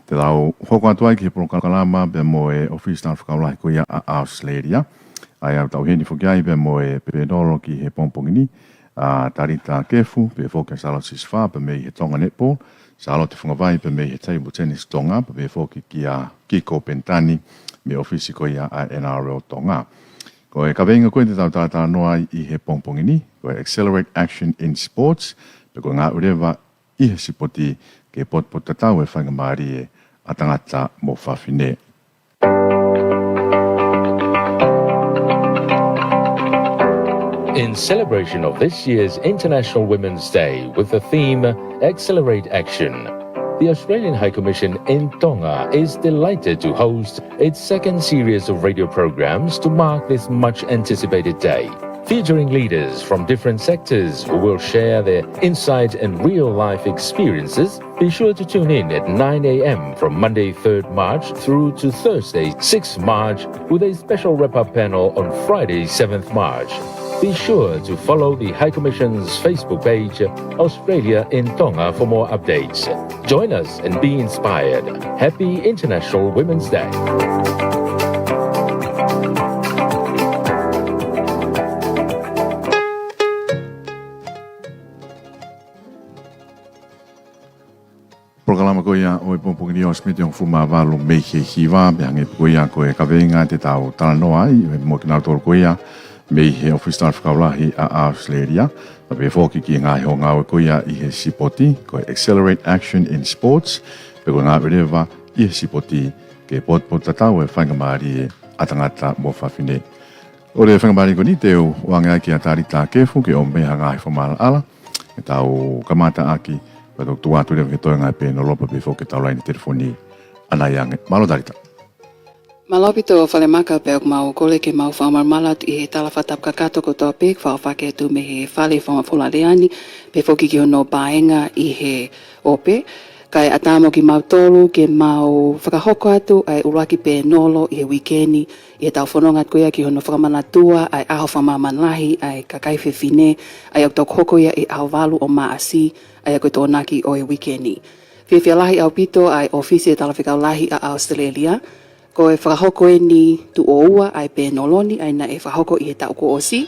te lau hoko atu ai ki prokalama pe mo e office staff kaula ko ia a Australia. Ai au tau heni fokiai pe mo e pedolo ki he pompongini. Tarita kefu pe foka salo sisfa pe me he Tonga netball. Salo te funga vai pe me he table tennis Tonga pe foki ki a Kiko Pentani me office ko ia a NRL Tonga. Ko e kawenga koe te tau tata noa i he pompongini. Ko e Accelerate Action in Sports. Pe ko ngā urewa i he sipoti ke pot tatau e whainga maari e a tangata mo whawhine. In celebration of this year's International Women's Day with the theme Accelerate Action, the Australian High Commission in Tonga is delighted to host its second series of radio programs to mark this much-anticipated day, featuring leaders from different sectors who will share their insight and real-life experiences. Be sure to tune in at 9 a.m. from Monday 3rd March through to Thursday 6th March with a special wrap-up panel on Friday 7th March. Be sure to follow the High Commission's Facebook page, Australia in Tonga, for more updates. Join us and be inspired. Happy International Women's Day. Programa ko ia o e pompongini o smiti o fuma valu meihe hiwa beange ko ia ko e kawenga te tau talanoa i mo kina tolu ko ia meihe office staff kaulahi a Australia pa pe foki ki ngā ho ngā ko ia i he sipoti ko e Accelerate Action in Sports pe ko ngā rewa i he sipoti ke pot tatau e whainga maari e atangata mo whawhine. O re whainga maari ko ni teo wanga ki a tarita kefu ke o meha ngā he whamala ala e tau kamata aki Pero tua tu le to nga pe no lopa pe fo ke tau line telefoni ana yang malo darita. Malopito fale maka pe mau kole ke mau fa malat I tala fatap kakato ko topic fa fa ke tu me he fale fa fola leani pe fo ki no paenga I he ope kai atamo ki mau tolu ke mau whakahoko atu ai uraki pe nolo I he wikeni I tau whanonga koia ki hono whakamanatua ai aho whamamanahi ai kakai whewhine ai au tok hoko ia I aho walu o maasi ai a koe tōnaki o e wikeni. Whiwhia lahi au pito ai ofisi e tala whikau lahi a Australia ko e whakahoko e ni tu o ua ai pe noloni ai na e whakahoko I he tau ko osi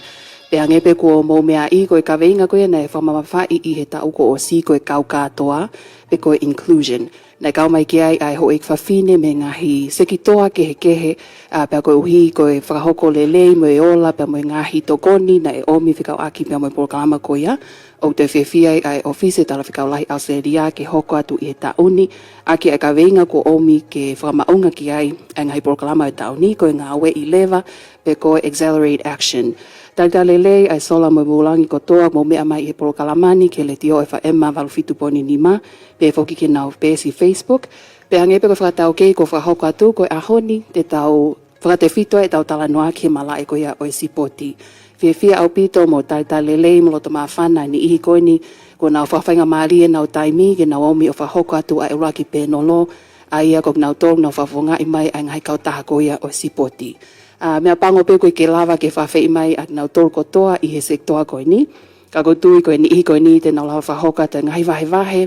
pe angepe ko mou mea I ko e kaweinga koe na e whamamawhai I he tau ko osi ko e kau katoa pe ko e inclusion. Nei kau mai ki ai ho e whawhine me ngahi sekitoa kehe pe a koe uhi ko e whakahoko lelei mo e ola pe mo e ngahi tokoni na e omi whikau aki pe mo e porkalama koia o te whewhia ai ofise tala whikau lahi Australia ke hoko atu I he tauni aki ai ka veinga ko omi ke whakamaunga ki ai ngahi porkalama e tauni ko e ngā we I lewa pe ko Accelerate Action. Tata lele ai sola mo mulangi ko toa mo mea mai I porkalamani ke le tio e wha emma walufitu poni nima pe foki ke nau pesi Facebook pe angepe ko whakatau kei ko whakahoko atu ko e ahoni te tau whakatewhito e tau tala noa ke mala e ko ia o e sipoti. Whiwhia au pito mo taita lelei mo loto maa whana ni ihi koini ko nau whawhainga maari e nau taimi ke nau omi o whahoko atu a uraki pēnolo a ia ko nau tōng nau whawhonga I mai a ngai kau taha ko ia o sipoti. Mea pango pe koe ke lava ke whawhai mai a nau tōl kotoa I he sektoa koini. Ka ko tui koe ni ihi koini te nau lau whahoka te ngai vahe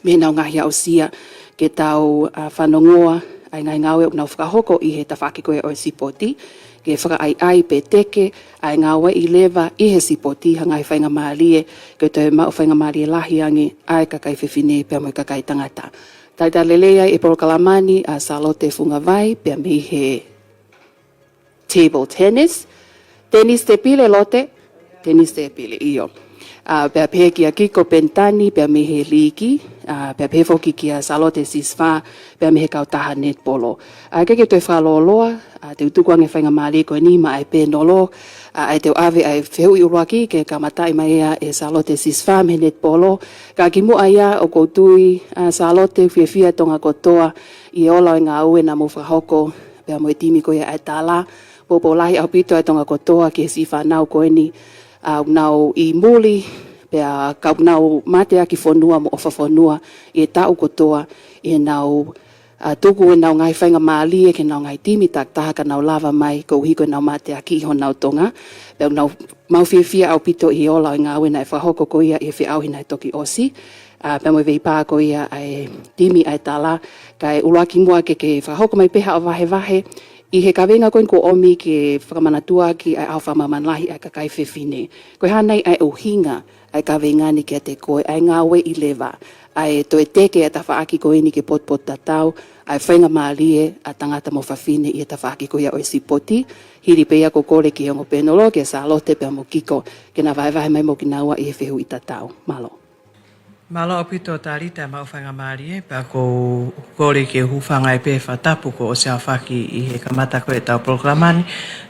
me nau ngahi au sia ke tau whanongoa ai ngai ngawe o nau whakahoko I he tawhaki koe o sipoti. Ke whaka ai pe teke, ai ngāwe I lewa I he sipoti hangai whainga maalie, ke te mau whainga maalie lahi ange, ai kakai whiwhine pia mo kakai tangata. Taita lelea e porokalamani a salote funga vai, pia mi he table tennis. Tennis te pile lote, tennis te pile iyo. Pia pehe kia Kiko Pentani, pia mi he liki, pia pehe foki kia salote sisfa, pia mi he kautaha netpolo. Keke toi whaloloa, te utukuange whainga maali koe ni ma ai pēnolo, ai te ave ai whehu I uruaki ke kamatai mai ea e salote sisfa me netpolo. Ka ki mua ia o koutui salote whiwhia tonga kotoa I ola o ngā ue na mo whahoko, pia mo e timi koe ai tala, popo lahi au pito ai tonga kotoa ke si whanau koe ni, nau I muli, pia kau nau matea ki whanua mo ofa whanua I e tau kotoa, I nau tuku e nau ngai whainga maali e ke nau ngai timi tak taha ka nau lava mai ko hiko e nau matea ki ho nau tonga. Pea nau mau whiwhia au pito I ola o ngā wena e whahoko ko ia I he whiau hina e toki osi. pe mo vei pa ko ia ai timi ai tala kai ulaki mua ke whahoko mai peha o vahe I he kawenga koin ko omi ke whakamanatua ki ai au whamamanahi ai kakai whewhine. Koe hanei ai uhinga ai kawengani ke te koe ai ngā we I lewa. Ai toe teke a tawhaaki koe ni ke potpot tatau, ai whainga maalie a tangata mo whawhine I a tawhaaki koe o sipoti. Hiri peia ko kore ki hongo penolo ke sa lote pe mo kiko ke na vai mai mo ki naua I he whehu I tatau. Malo. Malo opito tarita ma ofanga marie pa ko kore ke hufanga pe fatapu ko o se afaki I he kamata ko eta programani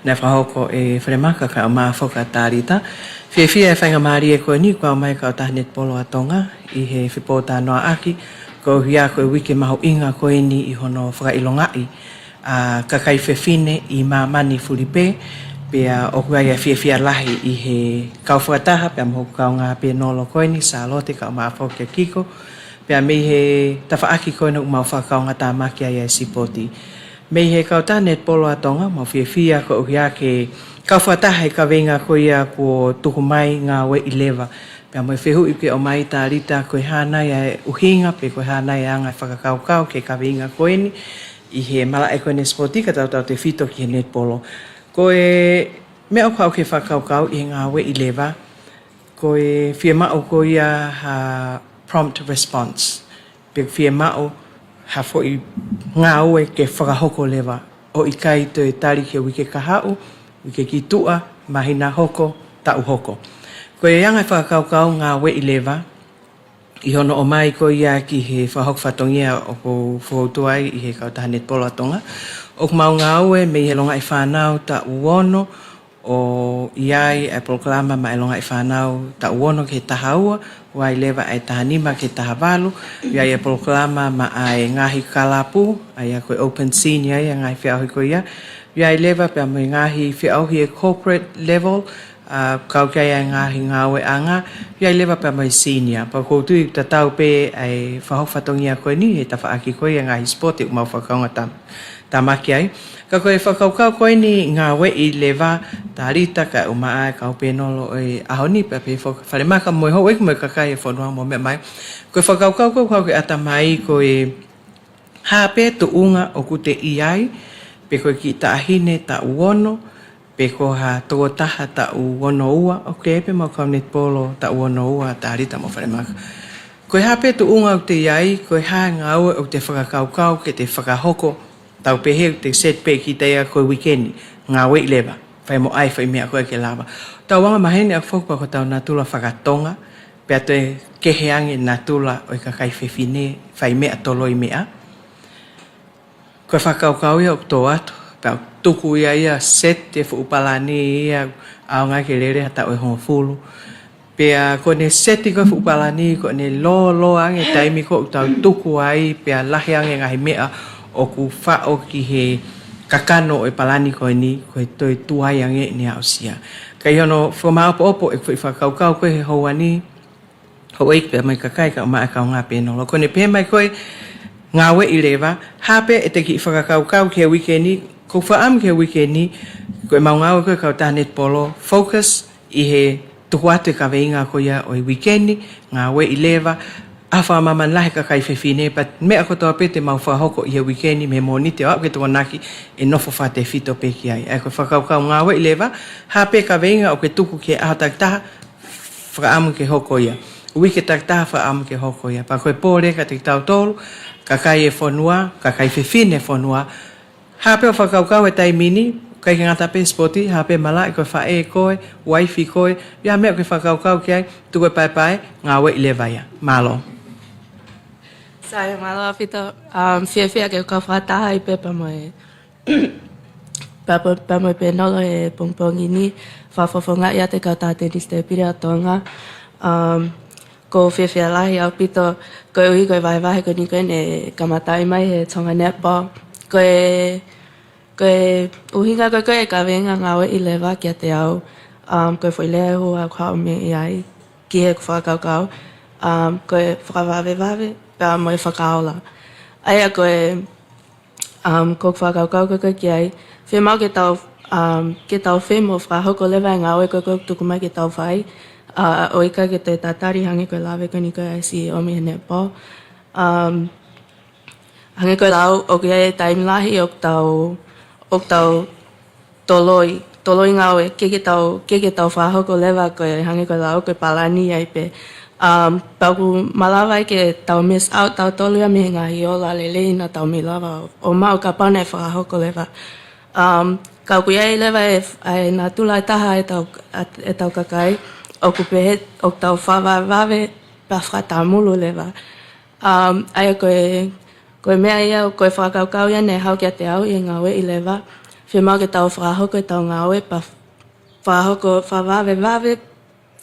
na frahoko e fremaka ka ma foka tarita fia fanga marie ko ni ko mai ka tahnet polo atonga I he fipota no aki ko hia ko wiki maho inga ko ni I hono fra ilongai a kakai fefine I ma mani fulipe pea o kua ia fia lahi I he kauwhakataha pea mohu kau ngā pia nolo koini sa lote ka o maa whauke kiko pea mei he tawhaaki koina u mau whakau ngā tā maki ai sipoti mei he kauta net polo atonga mau fia ko ukia ke kauwhakataha ka venga ko ia ko tuku mai ngā we I lewa pea mo whehu I ke o mai tā rita koe hānai ai uhinga pe koe hānai a ngai whakakau ke ka venga koini I he mala e koine spoti ka tau te whito ki he net polo Koe me o kau ke whakaukau I ngā we I lewa, koe whia mao ko ia ha prompt response. Pe whia mao ha fwoi ngā ue ke whakahoko lewa. O I kai te tari ke wike kahau, wike ki tua, mahina hoko, tau hoko. Koe ianga whakaukau ngā we I lewa, I hono o mai ko ia ki he whahok whatongia o ko whautuai I he kautahanet polo atonga. O mau ngā ue me I he longa I whanau ta uono o iai e proklama ma e longa I whanau ta uono ke tahaua wai lewa ai tahanima ke tahawalu iai e proklama ma ai ngahi kalapu ai a koe open scene iai a ngai whiaohi ko ia iai lewa pia mo ngahi whiaohi e corporate level kau kia ia ngahi ngāwe anga iai lewa pia mo I senior pa koutu I tatau pe ai whahok whatongia koe ni he tawhaaki koe ia ngahi sport I umau whakaunga tamaki ai. Ka koe whakaukau koe ni ngā we I lewa tā rita ka umaa ka upenolo e ahoni pe pe whalemaka moe ho eki moe kakai e whanua mo me mai. Koe whakaukau koe koe ata mai koe hape tu unga o kute iai pe koe ki ta ahine ta uono pe ko ha togotaha ta uono ua o ke epe mau kau net polo ta uono ua tā rita mo whalemaka. Koe hape tu unga o te iai koe ha ngā ue o te whakaukau ke te whakahoko tau pehe te set pe ki te koe weekendi ngā we I lewa whai mo ai whai mea koe ke lawa tau wanga mahene a whokpa ko tau natula whakatonga pea te keheange natula o I kakai whewhine whai mea tolo I mea koe whakaukau ia o tō atu pea tuku ia set te whuupalani ia ao ngai ke lere hata o e hongo fulu pea ko ne seti ko whuupalani ko ne lo ange taimi ko tau tuku ai pea lahi ange ngahi mea o ku whao ki he kakano o palani koe ni, koe toi tuai ange ni au sia. Kai hono whamao opo e koe whakaukau koe he houani, ho eik pia mai kakai ka o maa kau ngā penolo. Ko ne pē mai koe ngā we I lewa, hape e te ki whakaukau ki he weekendi, ko whaam ki he weekendi, koe mau ngā koe kau tānet polo, focus I he tuku atu e ka veinga koe ia o I weekendi, ngā we I lewa, awha maman lahe ka kai whewhine, but mea kotoa pe te mau whahoko I he weekendi, me mōni te wap ke tō naki e nofo wha te whito pe ki ai. Ai koe whakaukau ngā we I lewa, hape ka veinga o ke tuku ke aho taktaha, whakaamu ke hoko ia. Wike taktaha whakaamu ke hoko ia. Pa koe pōre ka te tau tolu, ka kai e whanua, ka kai whewhine whanua, hape o whakaukau e taimini, kai ke ngata pe spoti, hape mala e koe whae koe, waifi koe, ia mea koe whakaukau ki ai, tukoe pai, ngā we I lewa ia. Malo. Saya malo apito fia ke ka fata I pe pa mai pa mai pe no e pongpongi ni fa nga ia te ka ta te diste pira tonga ko fia lai apito ko I ko vai ko ni ko ne kamatai mai he tonga netball ko uhinga ko ka venga nga we I lewa ki te au ko foi le ho a ka me ai ki e fa ka ko fa vave pa mai whakaola. Ai a koe ko whakaukau ko ki ai. Whe mau ke tau whe mo whahoko lewa ngā oe ko tuku mai ke tau whai. o ika ke te tatari hangi koe lawe koe ni koe aisi o mi hene po. Hangi koe lau o ke e taim lahi o tau toloi ngau e ke tau whahoko lewa koe hangi koe lau koe palani ai pe. Pauku malawa ke tau miss out tau tolu a mihi ngahi o la lelei na tau mi lawa o mau ka pane whahoko lewa. Kau kuia i lewa e nā tula taha e tau kakai o kupehe o tau whawawe pa whatamulu lewa. Ai koe mea ia o koe whakaukau ia ne hau kia te au i ngawe i lewa. Whi mau ke tau whahoko e tau ngawe pa whahoko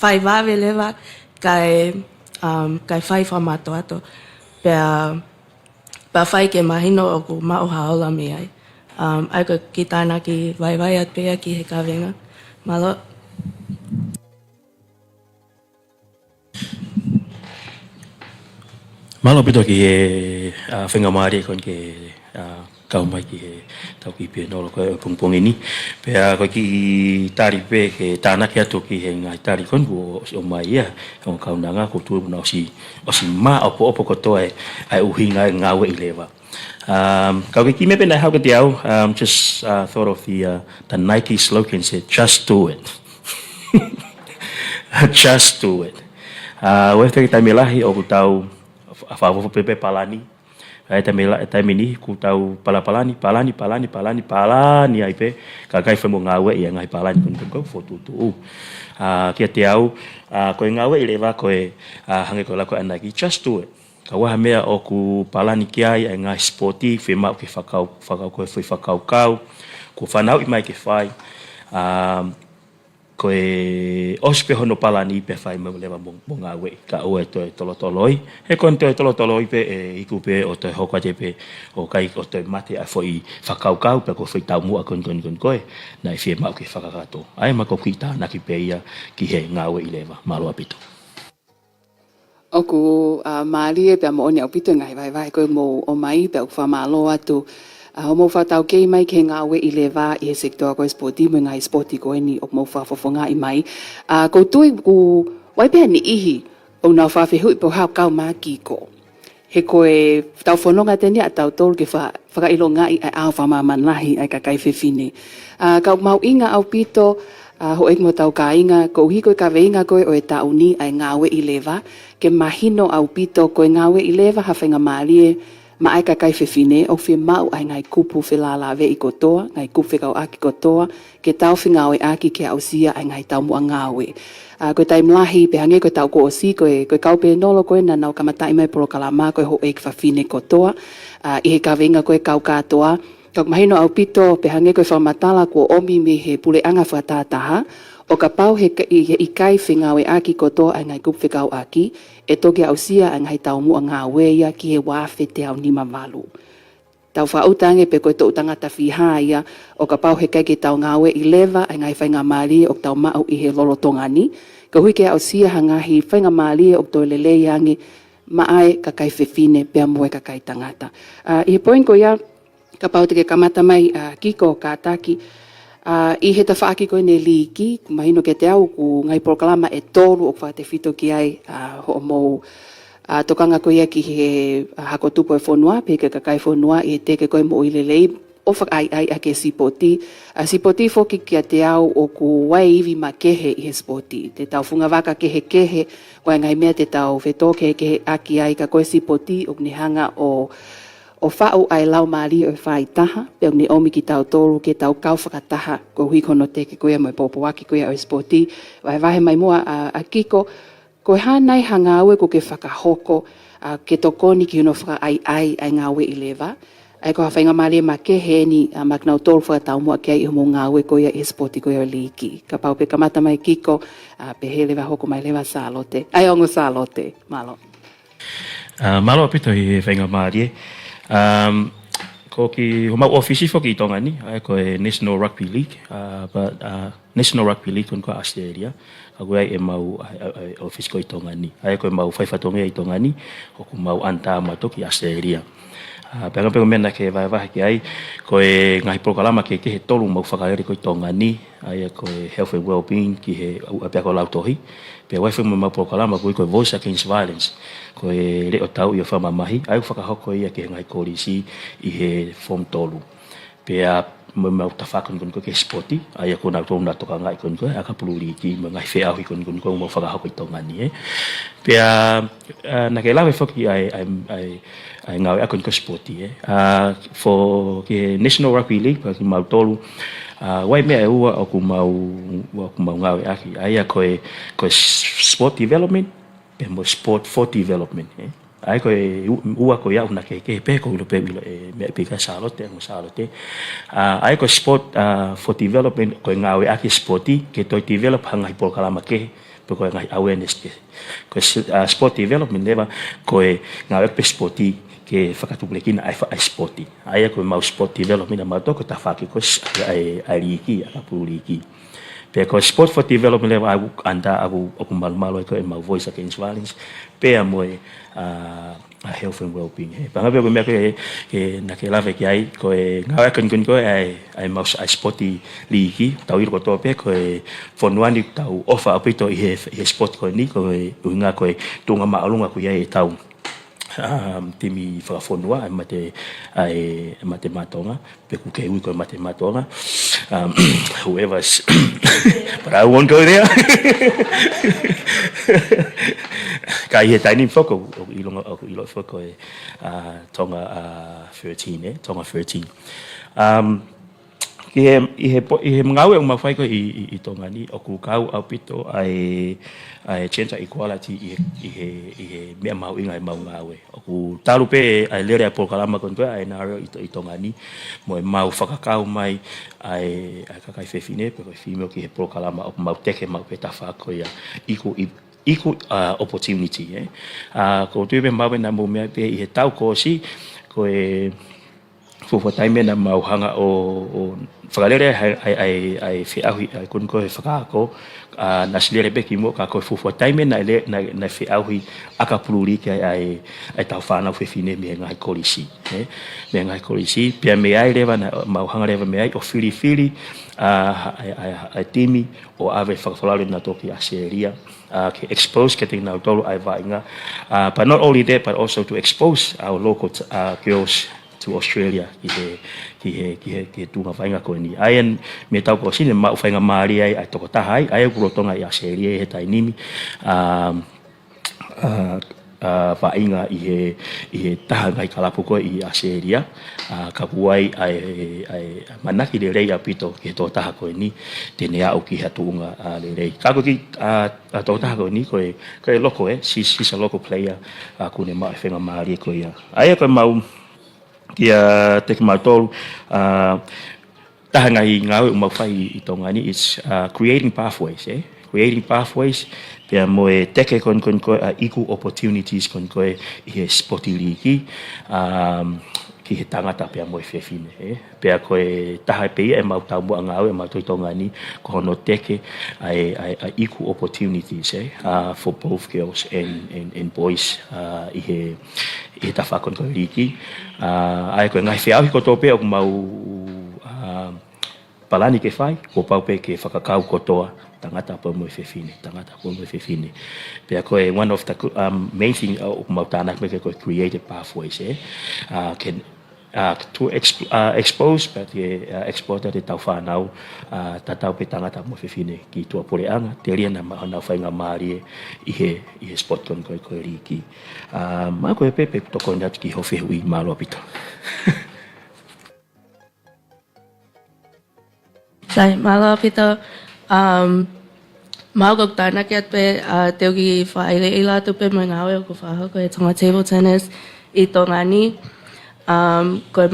whai wawe lewa kai whai whamato ato. Pa whai ke mahino o ku mao haola mi ai. Ai ko ki tāna ki vai at pea ki he kawenga. Malo. Malo pito ki he whenga maari kon ke kau mai ki he tau ki pia nolo koe o pungpung ini. Pea koe ki tari pe ke tāna ki atu ki he ngai tari kon ku o mai ia. Kau kaunanga ko tui muna o si maa opo kotoa ai uhinga e ngawe i lewa. Kau ki me pena hau ke te au, just thought of the Nike slogan said, just do it. Just do it. Wefte ki taimi lahi o ku tau whawawho pepe palani. Taimi ni ku tau palani ai pe. Kakai whemo ngawe i ngai palani kun kau fotutu. Kia te au, koe ngawe i lewa koe hange koe lako Nike, just do it. Ka waha mea o ku palani ki ai e ngai sporti, whemau ke whakau koe whi whakau kau, ku whanau i mai ke whai, koe ospe hono palani pe whai mau lewa mo ngā we, ka ua e toi tolotoloi, he kon toi tolotoloi pe e iku pe o toi hokwa te pe o kai o toi mate a whoi whakau kau pe ko whi tau mua kon koe, na i whemau ke whakakato. Ai mako ki tā naki pe ia ki he ngā we i lewa, malo apito. Oku maari e pia mo oni au pito ngai vai koe mo o mai pia uku whamalo atu. O mo whatau kei mai ke ngā we i le wā i he sektoa koe sporti mo ngai sporti koe ni o mo whafofonga i mai. Ko tui ku waipea ni ihi o nau whawhehu i po hau kau mā ki ko. He koe tau whanonga teni a tau tolu ke whakailo ngā i ai au whamamanahi ai kakai whiwhine. Kau mau inga au pito ho ek mo tau ka inga ko hiko ka veinga koe o e tauni ai ngawe i lewa ke mahino au pito koe ngawe i lewa hawhenga maalie ma ai ka kai whiwhine o whi mau ai ngai kupu whelalawe i kotoa ngai kupu whekau aki kotoa ke tau whi ngawe aki ke au sia ai ngai tau mua ngawe koe taimlahi pe hange koe tau ko o si koe kaupe nolo koe na nau kamatai mai polo kalama koe ho ek whawhine kotoa i he ka veinga koe kau katoa. Kau mahino au pito pe hange koe whamatala ko omi me he pule anga whatataha o ka pau he ikai whingawe aki koto ai ngai kup whikau aki e toke au sia ai ngai tau mua ngā weia ki he wafe te au nima malu. Tau whautange pe koe to utangata whiha ia o ka pau he kai ke tau ngā we i lewa ai ngai whainga mali o tau mau i he lolo tongani ka hui ke au sia hangahi whainga mali o toi lelei ange maai ka kai whiwhine pe amoe ka kai tangata. I he point ko ia ka pau te ke kamata mai kiko ka taki i he ta whaaki koe ne liki mahino ke te au ku ngai proklama e tolu o whaate whito ki ai ho mou tokanga koe ia ki he hako tupo e whonua pe ke kakai whonua i he teke koe mo i lelei o whak ai ake sipoti sipoti whoki ki a te au o ku wai iwi ma kehe i he spoti te tau whunga waka kehe koe ngai mea te tau whetoke kehe aki ai ka koe sipoti o ni hanga o whau ai lau maari o whai taha, peo ni omi ki tau tolu ke tau kau whakataha, ko hui kono teke koea mai popowaki koea o sporti, vai vahe mai mua a kiko, ko hanai hanga aue ko ke whakahoko, ke tokoni ki uno whaka ai ngāwe i lewa, ai ko hawhainga maari ma ke heni, maknau tolu whakatau mua ke ai umo ngāwe koea i sporti koea o liki. Ka pau pe kamata mai kiko, pe he lewa hoko mai lewa salote, ai ongo salote, malo. Malo apito i whainga maari ko ki ho mau ofisi fo ki Tonga ni ai ko National Rugby League but National Rugby League kon ko Australia ko ai mau ofisi ko Tonga ni ai ko mau fai fatonga i Tonga ni ko mau anta ma to ki Australia Penga mena ke vai ki ai ko e ngai programa ke he tolu mau whakaere ko i Tonga ni ai ko e health and well-being ki he apea ko lautohi pe waifu mau programa ko i voice against violence ko e reo tau i o whamamahi ai whakahoko ia ke ngai korisi i he form tolu pe a mau tawhakon ko ke sporti ai ko na tōna toka ngai ko aka puluri ki ngai whea hui ko mau whakahoko i Tonga ni pe a na ke lawe whaki ai ngau akon ko sporti for ke National Rugby League pa ki mau tolu wai mea ua o ku mau ngau aki ai ko sport development pe mo sport for development ai ko ua ko ia una ke pe ko lo pe me pe ka salote ai ko sport for development ko ngau aki sporti ke to develop hanga por kalama ke ko ngai awareness ke ko sport development leva ko ngau pe sporti ke whakatupuleki na ai sporti. Ai ko mau sport development na mau ko ta whaki ko ai riki, a puriki. Pe ko sport for development level ai anda aku mal ko mau voice against violence. Pe mo health and well-being. Panga pe ko me ke na ke lave ki ai ko ngau kan ko ai mau sporti liki. Tau ir ko to pe ko fonuani tau offer apito i sport ko ni ko nga ko tunga maalunga ko ia tau timi whakafonua ai mate matonga pe ku ke ui ko mate matonga whoever's but I won't go there kai he tiny foko ilo foko Tonga 13 Tonga 13 i ngawe o mawhai ko i Tonga ni o ku kau au pito ai gender equality i he mea mau inga i mau ngawe o ku taru pe ai lere a polkalama kon ko ai naro i Tonga ni mo mau whakakau mai ai kakai whewhine pe ko female ki he polkalama o mau teke mau pe tawha ko ia equal opportunity ko tuipe mawe na mo mea pe i he tau ko si ko fufuataime na mau hanga o whakalere ai whiahui ai kun ko he whakaako na silere beki mo ka ko fufuataime na whiahui aka pururi ki ai tau whanau whiwhine me ngai korisi me ngai korisi pia me ai rewa na mau hanga rewa me ai o whiri ai timi o ave whakawhalare na toki a seria ke expose ke tingna tolu ai vainga but not only that but also to expose our local girls to Australia ki tunga whainga ko ni. Ai me tau ko sine ma whainga maari ai toko tahai, ai kurotonga i a serie he tai nimi. Whainga i he taha ngai kalapu ko i a seria. Ka puai ai manaki le rei apito ki to taha ko ni. Tene au ki hatunga le rei. Kako ki to taha ko ni ko e loko she's a local player. Kune ma whainga maari ko ia. Ai ko mau kia te matolu tahanga i ngau mau fai i Tonga ni is creating pathways creating pathways pia mo teke kon equal opportunities kon ko i sporti liki ki he tangata pia mo whewhine pia ko taha pe mau tau mua ngau mau toi Tonga ni ko hono teke ai equal opportunities for both girls and boys i he tawhakon ko liki ai ko ngai whiahi ko tō pe o mau palani ke whai ko pau pe ke whakakau kotoa tangata po mo whewhine pia ko one of the main thing o mau tānak me ko creative pathways can to expose but export te tau whanau tatau pe tangata mo whewhine ki tua poreanga te ria na mahana whainga maari i he sport kon ko riki ma ko pepe toko nat ki hofe hui malo apito Sai malo apito mau ko tana ke pe te ki whaile i Latu pe mo ngawe ko whaho ko e tonga table tennis i Tonga ni ko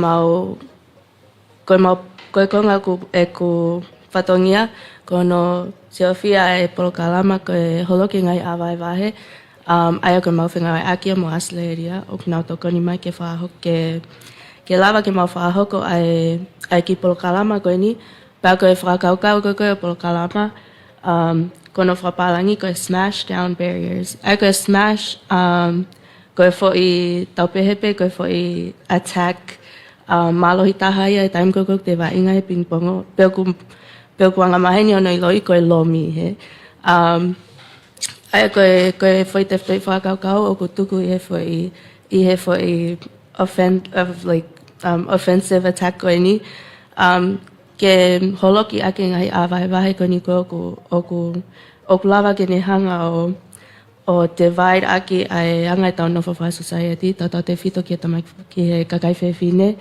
konga ku fatongia kono Sofia e polokalama ko holoki ngai awai wahe ai ko mau whinga ai mo asleria o kna to koni mai ke whaho ke lava ke mau whaho ko ai ki polokalama ko ni pa ko e whakau ko polokalama kono whapalangi ko smash down barriers ai ko smash koe fo I taupehepe, koe fo I attack malo hitaha ia time ko te wa inga he ping pongo peo anga maheni ona I loi koe lomi he ai koe foi te fai whakau o ko tuku I he foi offensive attack koe ni ke holoki ake ngai awahe ko ni ko o lava ke ne hanga o divide ake ai hanga tau no for society tata te fito ki tamai ki he kakai fefine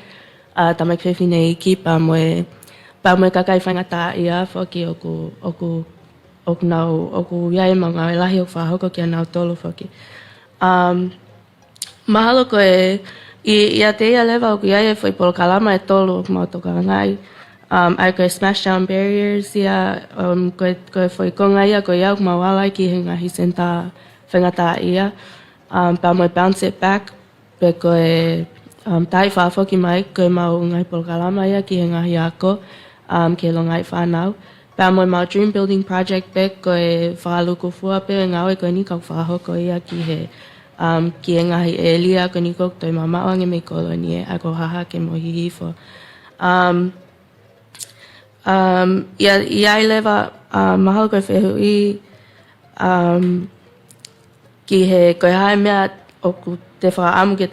tamai fefine ki pa moe kakai whanga ta ia foki oku iai manga lahi o whahoko ki anau tolu foki mahalo koe ia te ia lewa oku iai e foi polo kalama e tolu o mautoka ngai ai koe smash down barriers ia koe foi konga ia koe iau mawala ki he ngahi senta whengata ia pa moe bounce it back pe koe tai whafoki mai koe mau ngai polo kalama ia ki he ngahi ako ke lo ngai whanau pa moe mau dream building project pe koe whaaluku fua pe ngau e koe ni kau whahoko ia ki he ngahi elia koe ni kok toi mama wange me koloni e ako haha ke mohihi fo ia lewa mahalo koe whehui ki he koe hae mea oku te whaamu ke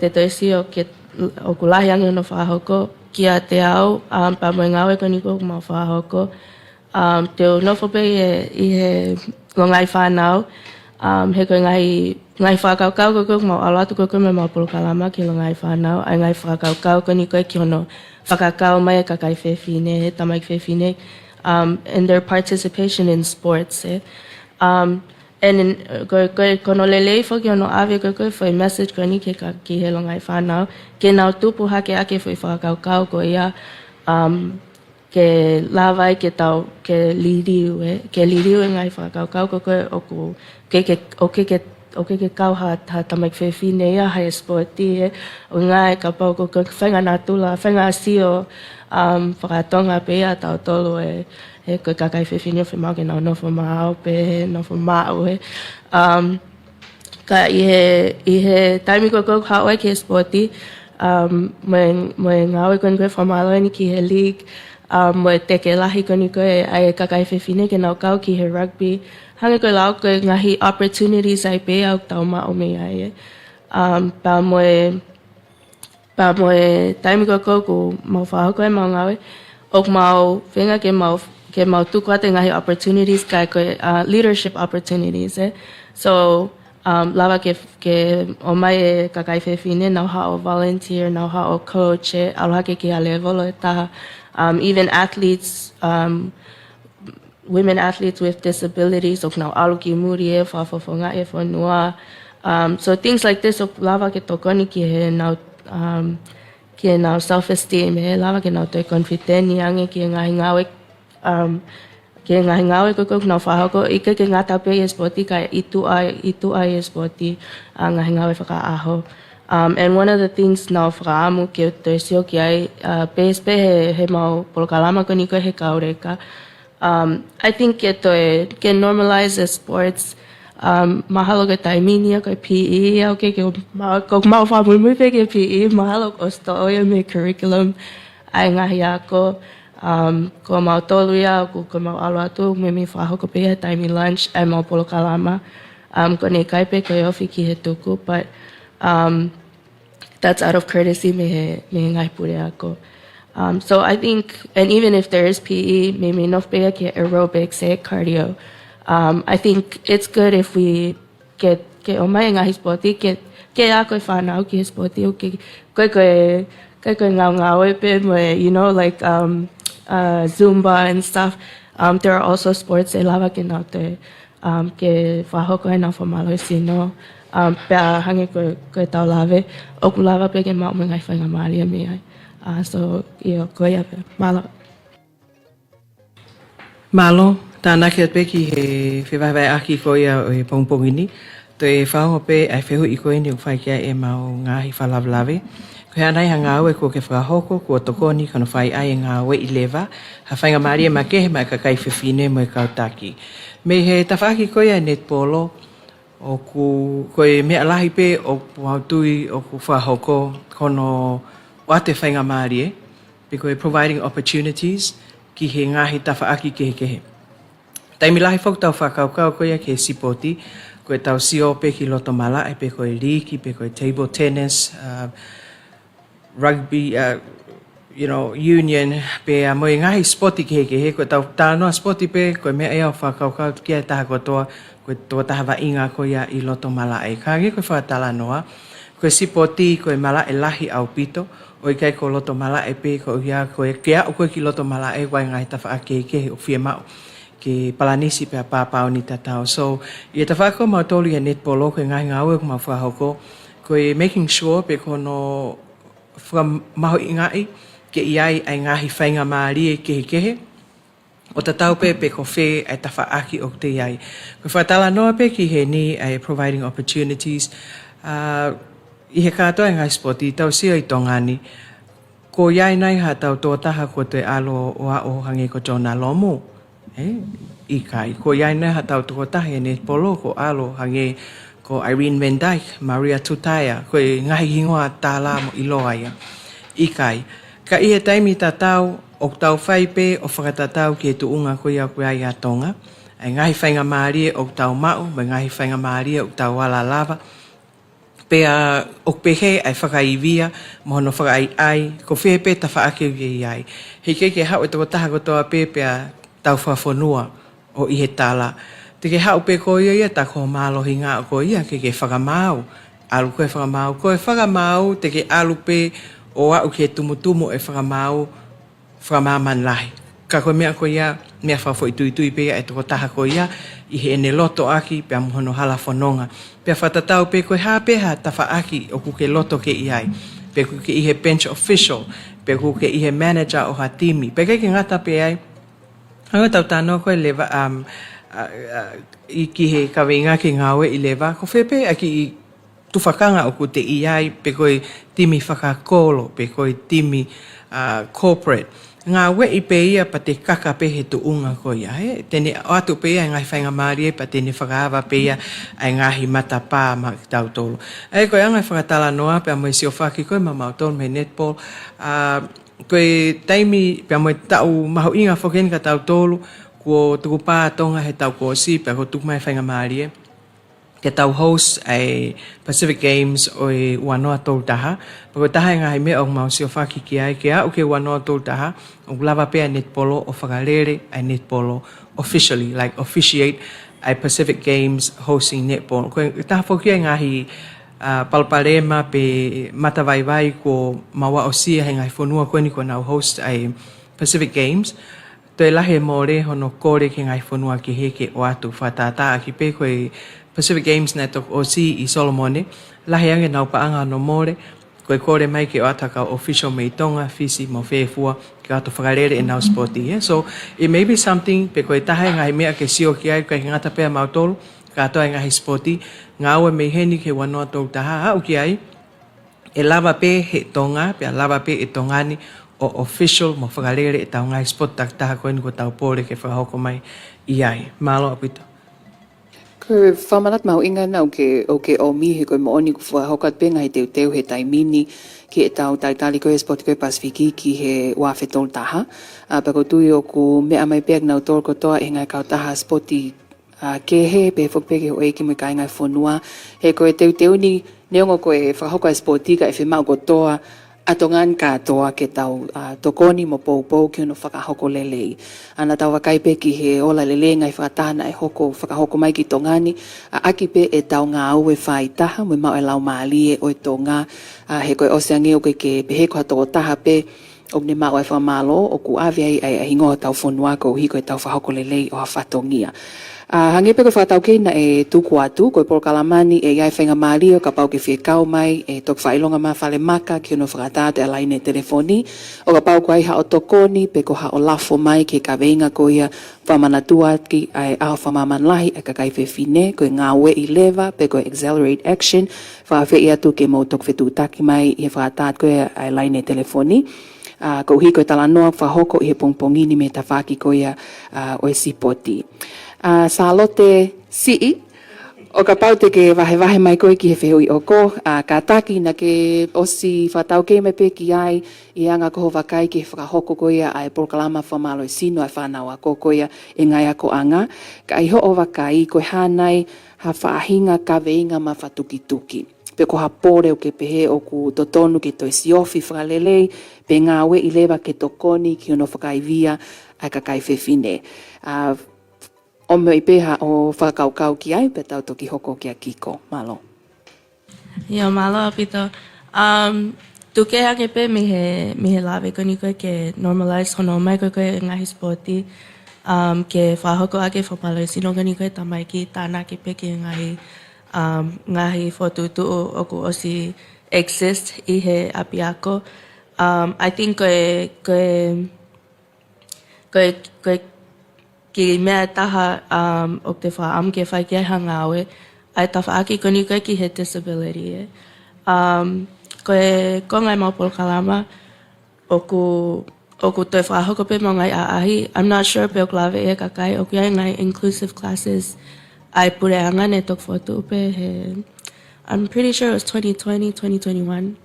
te toi si oku lahi ange no whahoko kia te au pa moe ngau e koe ni kok mau whahoko te o nofo pe I he lo ngai whanau he koe ngai whakaukau koe mau alatu koe me mau polo kalama ki lo ngai whanau ai ngai whakaukau koe ni koe ki hono whakakau mai e kakai whewhine he tamai whewhine and their participation in sports and koe kono lelei whoki hono awe koe whai message koe ni ki he lo ngai whanau ke nau tupu hake ake whai whakaukau koe ia ke lawai ke tau ke liriu e ngai whakaukau koe oku ke kau ha tamai whewhine ia hai sporti o ngai ka pau ko whenga natula whenga sio whakatonga pe ia tau tolu he koe kakai whewhine o whemau ke nau nofo mau pe nofo mau ka I he taimi koe haoi ke sporti moe ngau e koe whamalo ni ki he league moe teke lahi koe koe ai kakai whewhine ke nau kau ki he rugby hange koe lau koe ngahi opportunities ai pe au tau mao me ai pa moe taimi koe ku mau whahoko e mau ngawe ok mau whenga ke mau tuku ate ngahi opportunities kai koe leadership opportunities so lava ke o mai e kakai whewhine nau hao volunteer nau hao coach aloha ke a level o taha even athletes women athletes with disabilities ok nau aluki muri e whafonga e whanua so things like this ok lava ke tokoni ki he nau self-esteem lava ke nau toi confidenti ange ki ngahi ngawe ke ngahi ngawe koe nau whahoko ike ke ngata pe e sporti ka itu ai e sporti ngahi ngawe whakaaho and one of the things nau whakaamu ke toi sio ki ai PSP he mau polokalama koe ni koe he kaureka I think ke normalize the sports mahalo ke taimini koe PE okay ke mau whamui pe ke PE mahalo o stoia me curriculum ai ngahi ako ko mau tolu ia ko mau alatu me whahoko pe he taimi lunch ai mau polo kalama ko ne kai pe koe ofi ki he tuku but that's out of courtesy me ngai pure ako so I think, and even if there is PE, maybe enough big aerobics, cardio. I think it's good if we get omai ngahi sporti get ako whanau ki sporti koe ngau pe you know like Zumba and stuff. There are also sports e lava ke nau te ke whahoko e nau whamalo sino pea hange koe tau lave oku lava pe ke mau ngai whainga maria me ai. So, koe ape, malo. Malo, tāna ki atpeki he whewaiwai aki koe o he pongpongini. To e whao pe ai whehu I koe ni o whai kia e mau ngahi whalawlawe. Koe anai ha ngāwe ko ke whakahoko, ko tokoni kano whai ai e ngāwe I lewa. Ha whainga maria ma kehe mai kakai whewhine mo e kautaki. Me he tawhaki koe a netpolo, o ku koe mea lahi pe o puautui o ku whahoko kono o ate whainga Māori e, pe koe providing opportunities ki he ngahi tawhaaki kehe. Taimi lahi whau tau whakaukau koe ke sipoti, koe tau sio pe ki loto mala e pe koe riki, pe koe table tennis, rugby, union, pe mo ngahi spoti kehe, koe tau tānoa spoti pe, koe mea ea o whakaukau kia taha kotoa, koe toa taha wa inga koe i loto mala e. Ka nge koe whakatala noa, koe sipoti koe mala e lahi au pito, o i kai ko loto mala e pe ko ia koe kia o koe ki loto mala e wai ngai tawha kehe o whia mau ke palanisi pe a pāpau ni tatau. So, i ta whako mau tolu i a netball koe ngai ngau e ko mau whahoko, koe making sure pe kono maho i ngai ke iai ai ngahi whainga Māori e kehe, o tatau pe ko whē ai tawha aki o te iai. Koe whatala noa pe ki he ni ai providing opportunities, I he katoa ngai spoti, tau sia I Tongani, ko iai nai ha tau tō taha ko te alo o a o hange ko Jona Lomo, I kai. Ko iai nai ha tau tō taha e netpolo ko alo hange ko Irene Van Dyke, Maria Tutaya, ko ngahi hingoa tāla mo iloa ia, I kai. Ka I he taimi tatau, o tau whaipe o whakatatau ki e tuunga ko ia koe ai a Tonga, ai ngahi whainga Māori o tau mau, mai ngahi whainga Māori o tau wala lava, pea o pehe ai whakaivia, mohono whakai ko whee pe ta whaake ui ai. Hei ke hau e toko taha kotoa pe pea tau whawhanua o I he tala. Te ke hau pe ko ia ta ko mālohi ngā o ko ia ke whakamau. Alu koe whakamau. Koe whakamau te ke alu pe o au ke tumutumu e whakamaman lahi. Ka koe mea ko ia, mea whawho I tui pe e toko taha ko ia, I he ene loto aki pea mohono hala whanonga. Pea whatatau pe koe hāpeha ta whaaki o kuke loto ke iai. Pe kuke I he bench official, pe kuke I he manager o ha timi. Pe kei ke ngata pe ai, hanga tau tānoa koe lewa, I ki he kawinga ki ngawe I lewa, ko whepe aki I tufakanga o ku te iai, pe koe timi whakakolo, pe koe timi corporate. Ngā wei pe ia pa te kaka pe he tuunga ko ia. Tene atu pe ia ngai whainga Māori e pa tene whakahawa pe ia ai ngahi mata pā ma tau tolu. E koe angai whakatala noa pe a moe sio whaki koe ma mautolu me netball. Koe taimi pe a moe tau mahu inga whoken ka tau tolu ko tuku pā tonga he tau ko si pe a ko tuku mai whainga Māori e. Ke tau host ai Pacific Games o I wanoa tolu taha. Pako taha ngahi mea o mau sio whaki ki ai ke au ke wanoa tolu taha. O lava pe a netpolo o whakarere ai netpolo officially, like officiate ai Pacific Games hosting netball. Koe taha whoki ai ngahi palparema pe matawaiwai ko mawa o sia he ngahi whanua koe ni ko nau host ai Pacific Games. Toi lahe more hono kore ke ngai whanua ki heke o atu whatata ki pe koe Pacific Games Network o si I Solomone, lahe ange nau paanga no more, koe kore mai ke o ataka official mei Tonga, fisi mo whewhua, ke ato whakarere e nau sporti. So, it may be something, pe koe taha ngai mea ke sio ki ai, koe ngata pea mautolu, ka atoa ngai sporti, ngā ue mei heni ke wanoa tolu taha, au ki ai, e lava pe he Tonga, pe a lava pe e Tongani, o official mo whakarere e tau ngai sport tak taha koe ni ko tau pōre ke whakahoko mai I ai. Mālo apito. Koe whamarat mau inga na o ke o mihi koe mooni ku whahokat pe ngai teu he taimini ki e tau taitali koe sport koe Pasifiki ki he wafe tol taha. Pako tui o ku mea mai peak nau tol kotoa e ngai kau taha sporti kehe pe whakpeke ho eki mai kai ngai whanua. He koe teu ni neongo koe whahoka sporti ka e whi mau kotoa atongan katoa ke tau tokoni mo pou ki ono whakahoko lelei. Ana tau wakaipe ki he ola lele ngai whakatahana e whakahoko mai ki Tongani. Aki pe e tau ngā ue whaitaha mo mau e lau maalie o e Tonga. He koe oseangi o ke pehe koha toko taha pe o ne mau e whamalo o ku awe ai hingoa tau whanua ko hiko e tau whahoko lelei o ha whatongia. Hange pe koe whakatau keina e tuku atu, koe Porokalamani e iai whainga Māori o ka pau ke whiekau mai e tok whailonga ma whale maka ki ono whakatata e laine telefoni. O ka pau koe ha o tokoni pe ko ha o lafo mai ke ka veinga ko ia whamanatua ki ai aho whamaman lahi e ka kai whine koe ngā ue I lewa pe koe accelerate action whawhi atu ke mo tok whetutaki mai I whakatat koe e laine telefoni. Ko hi koe talanoa whahoko I he pongpongini me ta whaki ko ia o e sipoti. Sa lote sii O ka pau te ke wahe mai koe ki he whihui o ko, ka taki na ke osi whatau ke me pe ki ai, i anga koho wakai ki he whakahoko koia ai proklama whamalo i sino ai whanau a koia e ngai ako anga. Ka iho o wakai koe hanai ha whaahinga ka veinga ma whatukituki. Pe ko ha pore o ke pehe o ku totonu ke toi siofi whakalelei, pe ngā we i lewa ke tokoni ki ono whakaivia ai ka kai whewhine. O me i peha o whakaukau ki ai, pe tau toki hoko ki a kiko, malo. Ia malo apito. Tuke ake pe mihe lawe koni koe ke normalize hono mai koe koe ngahi sporti. Ke whahoko ake whapalo i sino koni koe tamai ki tāna ke pe ke ngahi whotutu o ku osi exist i he api ako. I think koe ki mea taha o te wha ke whai ki ai hangawe, ai tawha aki koni koe ki he disability. Koe ngai maupolo kalama, o ku toi whahoko pe mo ngai aahi, I'm not sure pe o klawe e kakai, o ku ai ngai inclusive classes, ai pure anga ne tok whotu pe he, I'm pretty sure it was 2020, 2021.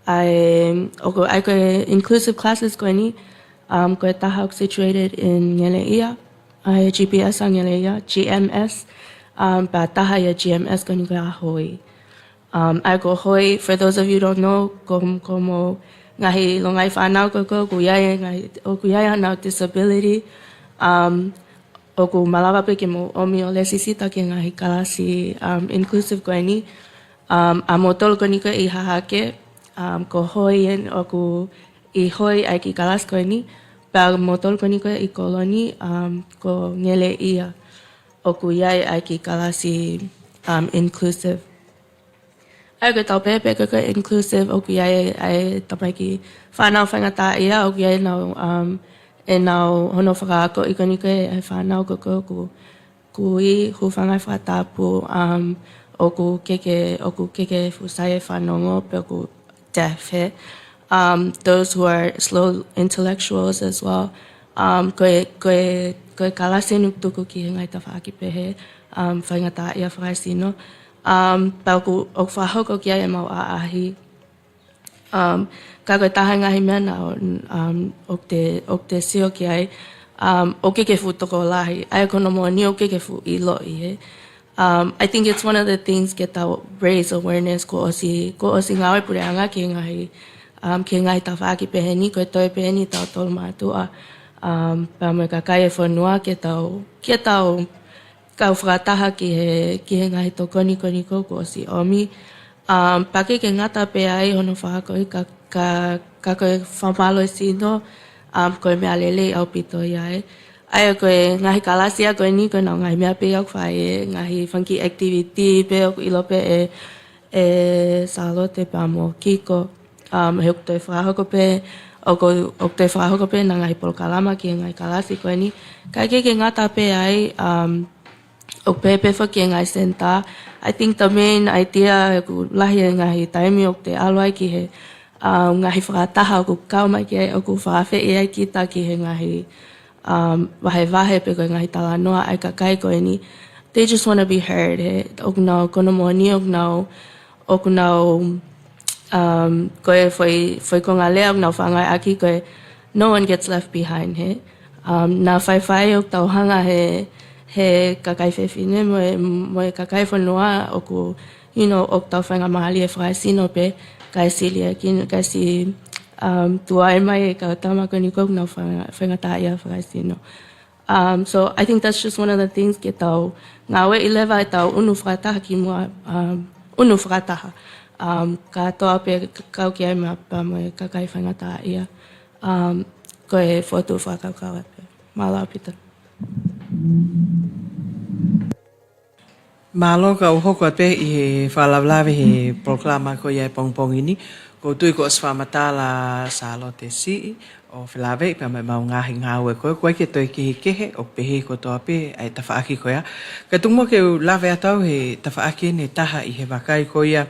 Ai koe inclusive classes koe ni, koe taha situated in Ngeleia, ai GPS a Ngeleia, GMS, pa taha ia GMS koe ni koe a hoi. Ai ko hoi, for those of you who don't know, como ngahi longai whanau ko kuyai anau disability, o ku malawa pe ke mo omi o lesisita ke ngahi kalasi inclusive koe ni, a motol koe ni koe i hahake, ko hoi o ku i hoi ai ki kalas koe ni, pa motol koe ni koe i koloni ko ngele ia o ku iai ai ki kalasi inclusive. Ai koe tau pepe koe inclusive o ku iai ai tapai ki whanau whangata ia o ku iai nau hono whakaako i koe ni koe ai whanau ku i huwhangai whatapu o ku keke fusai whanongo pe o ku deaf he. Those who are slow intellectuals as well. Koe kalase nuktuku ki ngai ta whaaki pehe, whaingata ia whakaisino. Pau ku o whahoko ki ai e mau aahi. Ka koe taha ngahi mea na o te sio ki ai, o keke fu toko lahi. Ai kono mo ni o keke fu I loi he. I think it's one of the things get to raise awareness ko osi ngawe pure anga ki ngai ta whaaki peheni, koe toi peheni tau tolu mātua. Pa me ka kai e whanua ke tau kau whakataha ki he ngai to koni ko osi omi. Pa ke ngata pe ai hono whakoi ka koe whamalo I sino, koe mea lele au pito iai. Ai koe ngahi kalasia koe ni koe nau ngahi mea pe au whae, ngahi funky activity pe au ilo pe e salote pa mo kiko. He ok toi whahoko pe, ok toi whahoko pe na ngahi polo kalama ki ngai kalasi koe ni. Kai ke ngata pe ai, ok pe whaki ngai senta. I think the main idea ku lahi ngahi taimi ok te aluai ki he ngahi whakataha o ku kaumai ki ai, o ku whawhe e ai kita ki he ngahi wahe pe koe ngahi talanoa ai ka kai koe ni. They just want to be heard. He. Ok nau kono moni, ok nau koe foi ko ngā lea, ok nau whangai aki koe no one gets left behind. He. Nā whai ok tau hanga he kakai whewhine mo e kakai whanua o ku, ok tau whainga mahali e whai sino pe kai silia ki kai si tua e mai e ka tama koni kok nau whainga tā ia whai sino. So I think that's just one of the things ke tau ngā we I lewa e tau unu whakataha ki mua unu whakataha. Ka toa pe kau ki ai mea pa mo e kakai whainga tā ia. Koe whotu whakakau pe. Mālau pita. Malo ka uhoko pe I he whalawlawe he proklama ko iai pongpongi ni. Ko tui ko aswhamatala sa lo te si o whilawe pa mai mau ngahi ngāwe koe ke toi ki he kehe o pehe ko toa pe ai tawhaaki ko ia. Ka tungmo ke lawe atau he tawhaaki ne taha I he wakai ko ia.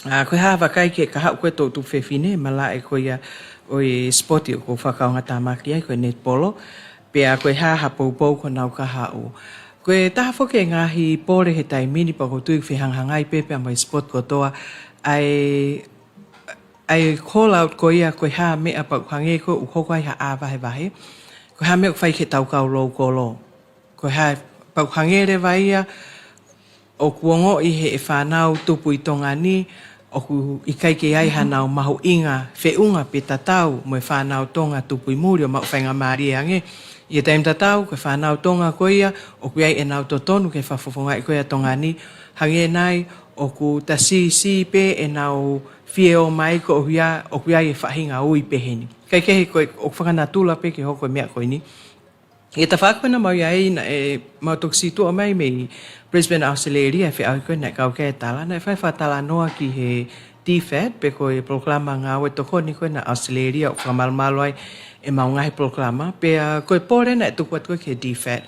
Koe haa wakai ke kaha koe tō tu whewhine mala e ko ia o I sporti o ko whakaonga tāmaki ai koe net polo. Pea koe haa hapou ko nau kaha o. Koe taha whoke ngahi pōre he tai mini pa koutu i whihanghangai pepe mai sport kotoa ai call out ko ia koe ha mea pa hange ko u hoko ai ha awahe wahe. Koe ha mea whai ke tau kau lou kolo. Koe ha pa hange re waia o kuongo i he e whanau tupu i Tonga ni o ku i kai ke ai hanau mahu inga whiunga pe tatau mo e whanau Tonga tupu i muri o mau whainga maari ange. I e taim tatau, koe whanau Tonga ko ia, o ku ai e nau totonu ke whafofonga i koe a Tonga ni, hange nai, o ku ta si pe e nau fie o mai ko o ku ai e whahinga ui peheni. Kai kehe koe o whakanatula pe ke hoko mea koe ni. I ta whakapena mau iai na e mau toksi tua mai me Brisbane Australia e whiau koe na kau kei tala, na e whai whatala noa ki he DFAT pe koe proklama ngā we toko ni koe na Australia o whakamalmalo ai e maungahi proklama, pe koe pōre na e tuku at koe ke DFAT.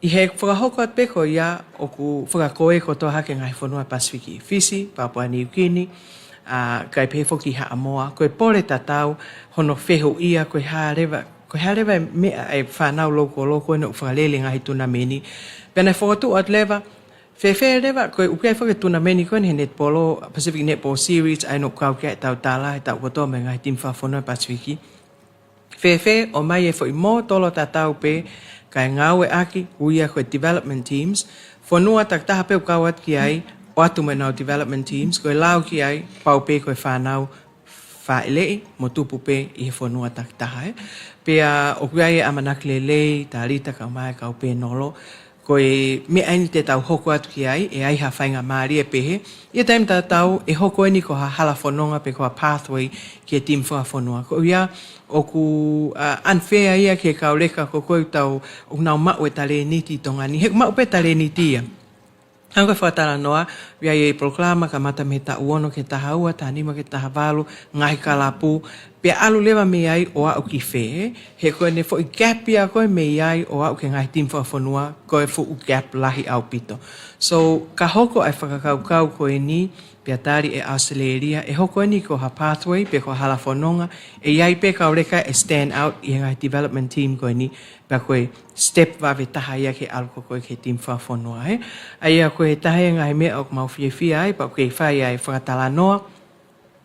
I he whakahoko at pe koe ia o ku whakakoe ko toa hake ngai whanua Pasifiki, Fiji, Papua New Guinea, kai pe whoki haa moa, koe pōre tatau, hono whehu ia koe hārewa mea e whanau loko e no whakalele ngahi tuna meni. Pena whakatu at lewa, Whewhe rewa, koe uke whake tuna meni koe ni he netbolo, Pacific Netball Series, ai no kau kia e tau tala, he tau kotoa me ngai tim whawhanua Pasifiki. Whewhe o mai e whai mō tolo tatau pe, kai ngau e aki, uia koe development teams, whanua tak taha peu kawat ki ai, o atu me nau development teams, koe lau ki ai, pau pe koe whanau, whaelei, mo tupu pe i he whanua tak taha. Pea o kuai e amanaki lelei, tā rita kau mai kau pe nolo, koe me aini te tau hoko atu ki ai, e ai ha whainga maari e pehe. Ia taim tā tau e hoko eni ko ha hala whanonga pe ko ha pathway ki e tim whanonga. Ko ia o ku unfair ia ke kau leka ko koe tau o nau mau e tale niti Tonga ni. He mau pe tale niti ia. Hanga whatara noa, wia e proklama ka mata me ta uono ke taha ua, ta anima ke taha walu, ngahi ka lapu, pe alu lewa me ai o au ki whe, he koe ne fo i gap ia koe me ai o au ke ngahi tim whafonua, koe fo u gap lahi au pito. So, ka hoko ai whakakaukau koe ni, pe atari e Australia, e hoko ni ko ha pathway, pe ko hala whanonga, e iai pe kau reka e stand out i ngahi development team koe ni, pe koe step wawe taha ia ke alu koe ke tim whafonua. Aia koe taha ngahi mea o mau whiawhia ai, pa koe whai ai whakatala noa,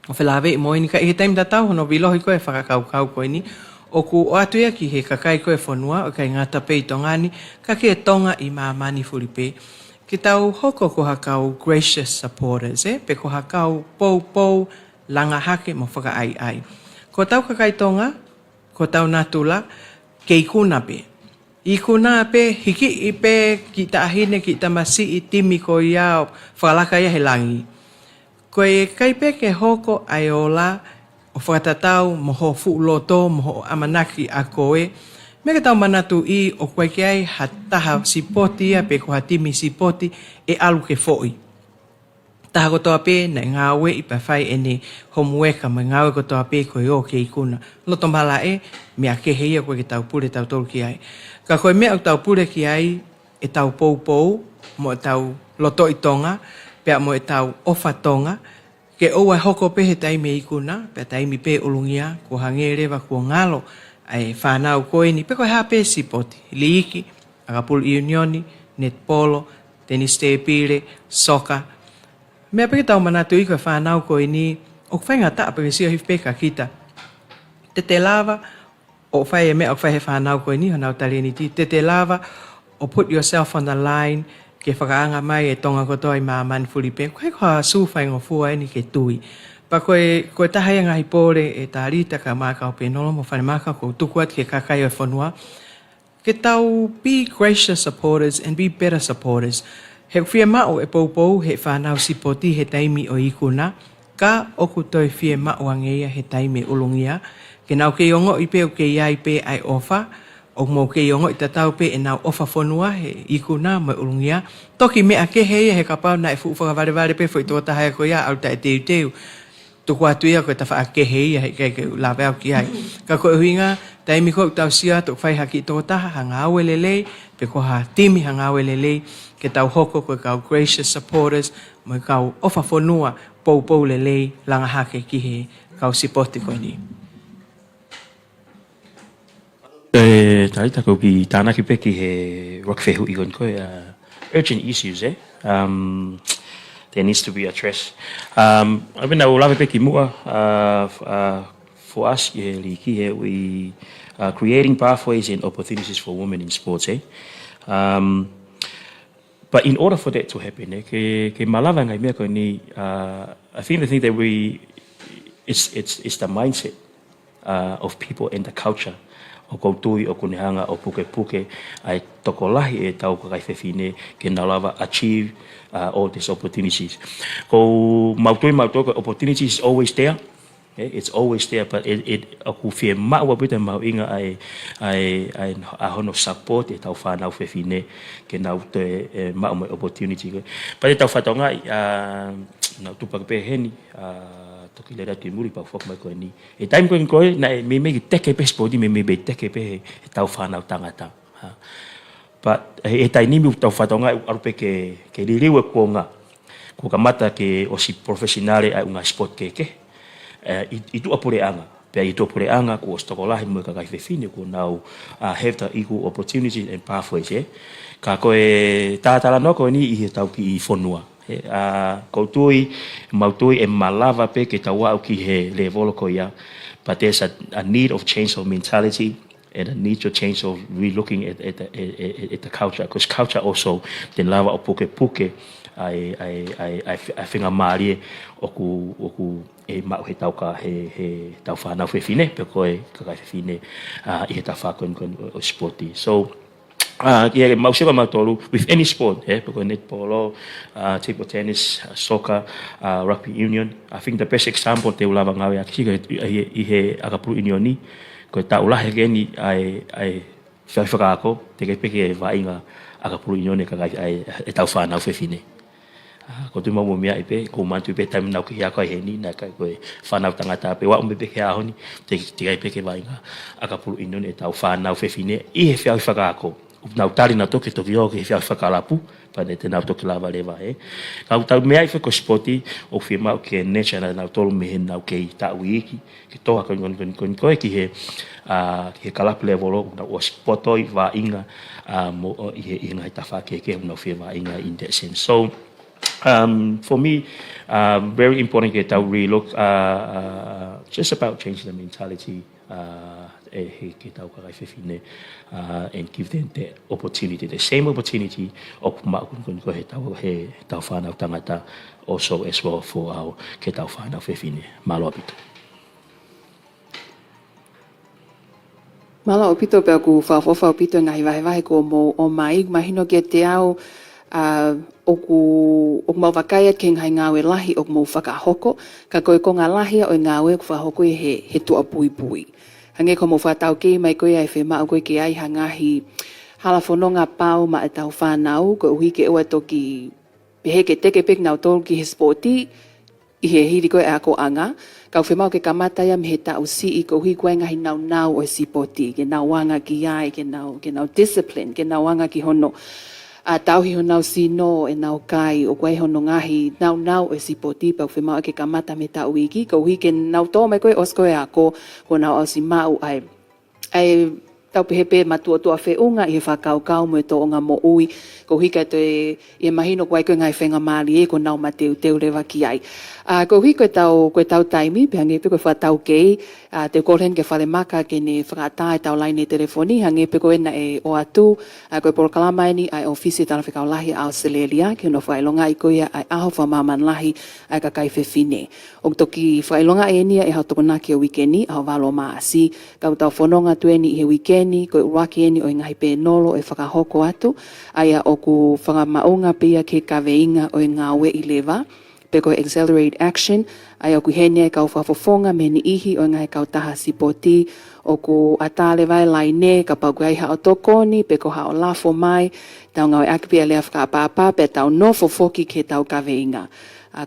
o whelawe i moini ka i he taim tatau, hono vilohi koe whakakaukau koe ni, o ku o atu ia ki he kakai koe whanua, o kai ngata pe i Tongani, ka ke tonga i maamani furipe. Ki tau hoko ko hakau gracious supporters, pe ko hakau pou langa hake mo whaka ai. Ko tau kakai tonga, ko tau natula, ke ikuna pe. Ikuna pe, hiki i pe, ki ta ahine, ki ta masi i timi ko iau, whakalaka ia he langi. Ko e kai pe ke hoko ai ola, o whakatatau, moho fuuloto, moho amanaki a koe, me ka tau manatu i o koe ke ai ha taha sipoti ia pe ko ha timi sipoti e alu ke foi. Taha kotoa pe na ngāwe i pa whai ene homework ma ngāwe kotoa pe koe o ke ikuna. Loto mala e, mea ke heia koe ke tau pure tau tolu ki ai. Ka koe mea o tau pure ki ai e tau pou, mo e tau loto i Tonga, pea mo e tau ofa Tonga, ke oua hoko pe he taime ikuna, pea taime pe ulungia, ko hange rewa ko ngalo, ai whanau koe ni, pe koe hape sipoti, liiki, agapulu unioni, netpolo, tenis te pire, soka. Mea peke tau manatu i koe whanau koe ni, o whainga taa peke sio hif peka kita. Te lava, o whai e mea o whai he whanau koe ni, hanau tale ni ti, te lava, o put yourself on the line, ke whakaanga mai e tonga kotoa i maaman fulipe, koe koha su whaingo fua e ni ke tui. Pa koe tahai ngahi pōre e tā rita ka mākau penolo mo whane mākau ko tukuat ke kakai o whanua. Ke tau be gracious supporters and be better supporters. He whia mao e pou he whanau sipoti he taimi o ikuna, ka oku toi whia mao angeia he taimi ulungia. Ke nau ke iongo i pe o ke iai pe ai ofa, o mo ke iongo i tatau pe e nau ofa whanua he ikuna mo ulungia. Toki mea ke heia he kapau na e fu whakawareware pe fwoi tō tahai ko ia au ta e teu. Tuku atu ia koe ta wha ake hei hei kei lawe au ki ai. Ka koe huinga, taimi koe tau sia tuk whai haki tō taha hanga awe lelei, pe ko ha timi hanga awe lelei, ke tau hoko koe kau gracious supporters, mo kau ofa whanua pou lelei langa hake ki he kau sipoti koe ni. Talita ko ki tana ki peki he rockfehu igon ko urgent issues there needs to be addressed. I've been lave peki mua for us we are creating pathways and opportunities for women in sports but in order for that to happen ke malava ngai mea ko ni I think the thing that it's the mindset of people and the culture o koutui o kunehanga o puke ai tokolahi e tau kai fefine ke nalawa achieve all these opportunities. Ko mautui opportunities is always there. It's always there, but it aku fie maua bita mau inga ai hono support e tau whanau fefine ke nau te mau mai opportunity. But e tau whatonga nau tupak pe heni toki lera te muri pa fok mai ko ni e time ko na me teke pe sport me be teke pe e tau whanau tangata but e tai ni mi tau whatonga arupe ke ririwe ko nga ko kamata ke o si professionale ai unga sport ke itu apureanga pe itu apureanga ko stokolahi mo ka kai fefine ko now have the equal opportunities and pathways ka ko e tala no ko ni I tau ki fonua koutui mautui e malava pe ke tawa ki he level ko ya but there's a need of change of mentality and a need to change of relooking at the culture because culture also den lava o puke I think amari oku e ma he tau ka he tau fa na fine pe ko e ka fine I ta fa kon sporty so mauseba matolu with any sport because netball table tennis soccer rugby union I think the best example te ulava ngawe akisiga I he akapuru unioni ko ta ula he ni ai fa ko te ke peke va inga akapuru unioni ka ai e tau fa na fefine ko tu mo mia ipe ko mantu pe time na ko ya ko he ni na ka ko fa na tangata pe wa umbe pe ha honi te kai peke va inga akapuru unioni e tau fa na fefine I he fa ko na utari na toke to vio ke fia fakalapu pa de na toke lava leva ka uta me ai ko sporti o firma ke nature na tolu me na ke ta wiki ke to ka kon ko ki he kalap level na o sportoi va inga mo inga ta fa ke no firma inga in that sense so for me very important to relook just about changing the mentality and give them the opportunity, the same opportunity of tau whanau tangata also as well for our ke tau whanau whewhine. Malo apito. Malo apito pe aku whawhawha apito ngahi wahi ko mo o mai mahino ke te au oku mau wakaiat ke ngai ngawe lahi oku mau whakahoko ka koe ko ngā lahi o ngawe ku whahoko he tua pui. Hange ko mo whatau ke mai koe ai whema o koe ke ai hangahi hala whanonga pau ma e tau whanau ko uhi ke ua toki pehe ke teke pek nau tolu ki he sporti I he hiri koe a ko anga kau whema o ke kamata ia me he tau si I ko uhi koe ngahi nau o sporti ke nau wanga ki ai ke nau discipline ke nau wanga ki hono a tau hi honau sino e nau kai o koe hono ngahi nau o sporti pa whema o ke kamata me tau wiki ko uhi ke nau tō mai koe os koe a ko nau au si mau ai tau pehepe matua tua wheunga I he whakaukau mo e tō onga mo ui ko hika te I mahino koe koe ngai whenga maali ko nau mateu rewa ki ai ko hika koe tau taimi pe hange pe koe whatau kei te koren ke whale maka ke ne whakata tau laine telefoni hange pe koe na e o atu koe Broadcom ni ai ofisi tala whikau lahi a Australia ke no whailonga I koe ai aho whamaman lahi ai ka kai whewhine o toki whailonga e nia e hau tokona ki o wikeni aho walo maasi kau tau whanonga tueni I he wikeni koe uwaki eni o ngahi pe nolo e whakahoko atu aia o ku whangamaunga pia ke kaweinga o ngāwe I lewa pe koe accelerate action ai o ku hene kau whafofonga me ni ihi o ngai kau taha sipoti o ku atale vai laine ka pau ai hao tokoni pe ko hao lafo mai tau ngau akipi a lea whakapapa pe tau no fofoki ke tau kaweinga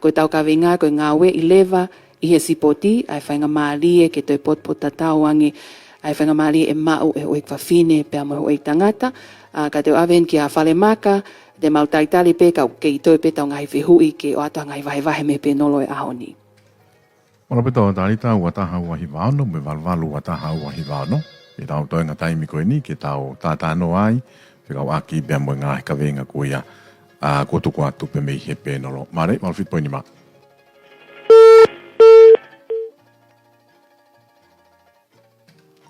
koe tau kaweinga koe ngāwe I lewa I he sipoti ai whainga maalie ke toi potpota tau ange ai whainga maalie e mau e oik whawhine pe amo oik tangata ka teo awen ki a whale maka te mau taitali pe kau ke I toi pe tau ngai whihui ke o atua ngai wahe me pe nolo e ahoni. Ora pe tau tarita ua taha ua hi wāno, me walwalu ua taha ua hi wāno. e tau toenga taimi koe ni ke tau tātāno ai whikau aki bea mo ngā ka venga koe ia a kotuku atu pe mei he pēnolo. Mare, malwhit poini ma.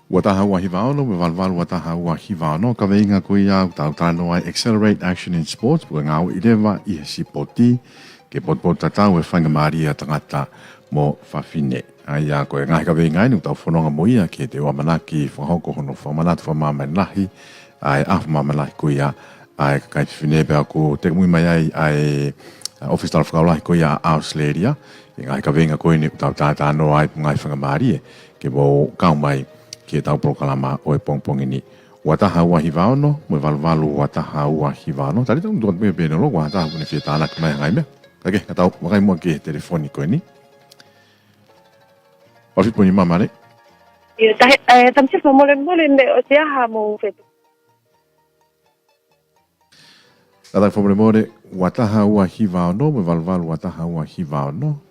Wataha ua hivaono, me valvalu wataha ua hivaono, ka veinga koe ia tau tāno ai Accelerate Action in Sports, pua ngāo i rewa i he sipoti, ke potpot tatau e whainga maria tangata mo whawhine. Ai a koe ngahi ka veinga inu tau whanonga mo ia ke te wamanaki whahoko hono whamanatu whamama lahi, ai afu mama lahi koe ia, ai ka kai whine pēr ko te mui mai ai Office Tala Whakaulahi koe ia a Australia, i ngahi ka veinga koe ni tau tātāno ai ngai whainga maria, ke mo kau mai ke tau prokalama o e pongpongi ni. Wataha ua hivaono, mo valvalu wataha ua hivaono. Tari tau mtuat me pēne logo, wataha pune fie tānak mai ngai mea. Kake, katau, wakai mua ke telefoni koe ni. Wafi puni mamare. Ia, tamsi whamole me o te aha mo whetu. Tatai whamole more, wataha ua hivaono, mo valvalu wataha ua hivaono.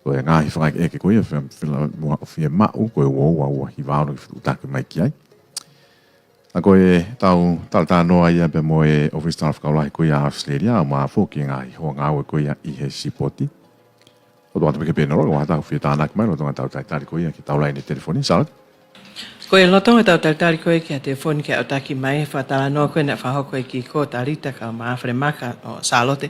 Koe ngahi whakai eke koe, whia mau, koe ua hivaono ki whitutake mai ki ai. A koe tau tānoa ia pe mo e Office Tala Whakaulahi koe ia Australia, a maa fōki ngahi hoa ngāwe koe ia i he sipoti. O tō atu peke pēna roga, wā tau whia tānak mai, lo tonga tau taitari koe ia ki tau lai ni telefoni, salat. Koe lotonga tau taitari koe ki a telefoni ki a utaki mai, whatala noa koe na whahoko e ki ko tarita ka maa whremaka o salote.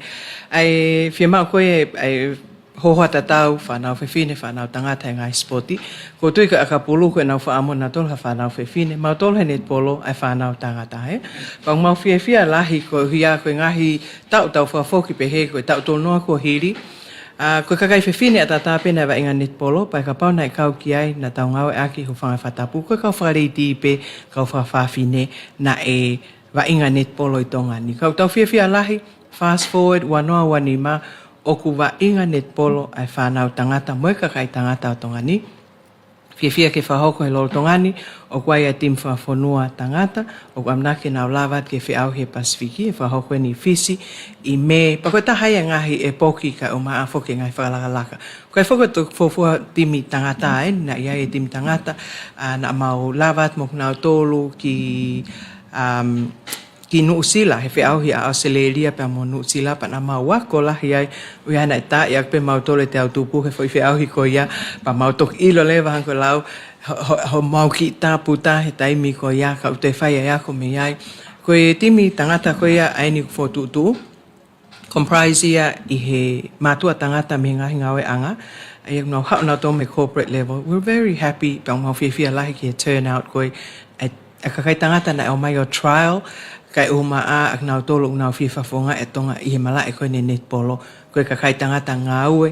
Ai whia mau koe ai hoha tatau whanau whewhine, whanau tangata e ngai sporti. Ko tui ka akapulu koe nau whaamo na tolha whanau whewhine, mau tolha net polo ai whanau tangata he. Pang mau whia lahi ko hia koe ngahi tau whafoki pe he koe tau tonoa ko hiri. Koe kakai whewhine a tatapena wa inga net polo, pai ka pauna e kau ki ai na tau ngau e aki hu whangai whatapu. Koe kau whareiti pe kau whawhine na e wa inga net polo i tonga ni. Kau tau whia lahi, fast forward, wanoa wanima, o ku wa inga net polo ai whanau tangata moe kakai tangata o tonga ni. Whia ke whahoko he lolo tonga ni, o kuai a tim whawhonua tangata, o ku amnake nau lavat ke whiau he Pasifiki, e whahoko ni fisi, i me, pa koe tahai ngahi e poki ka o maa whoke ngai whakalakalaka. Koe whoko tu fofua timi tangata na iai e timi tangata, na mau lavat mok nau tolu ki nuusila he whiau hi a Australia pe mo nuusila pa na mau wako la hi ui ana ta ia pe mau tole te au tupu he whiau hi ko ia pa mau tok ilo le van ko lau ho mau ki ta puta he taimi ko ia ka te whai ia ko me ai ko e timi tangata ko ia ai ni fo tu comprise ia i he matua tangata me ngahi ngawe anga ai no hau na to me corporate level we're very happy pa mau whia lahi ki turn out ko a kakai tangata na o mai o trial kai umaa ak nau tolu nau fifa fonga e tonga i mala e koe net polo koe kakai tangata ngāue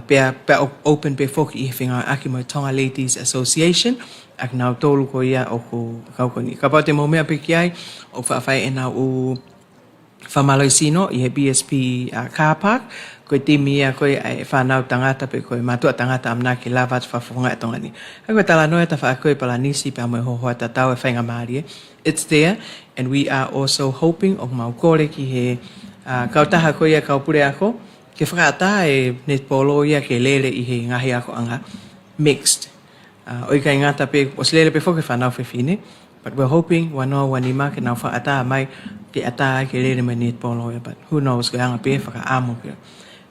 pe open pe foki i whinga aki mo Tonga Ladies Association ak nau tolu ko ia o ku kaukoni ka pate mo mea peki ai o whaafai e nau u whamaloisino i he BSP car park koe timi ia koe e whanau tangata pe koe matua tangata amna ki lavat whafonga e tonga ni koe tala noe ta wha koe pala nisi pe amo e hohoa tatau e whainga maari it's there and we are also hoping o mau kore ki he kautaha ko ia kaupure ako ke whakaata e net polo ia ke lele i he ngahi ako anga mixed oi kai ngata pe os lele pe foke whanau whewhine but we're hoping wanoa wanima ke nau whaata mai ke ata ke lele me net polo ia but who knows ko anga pe whaka amo ke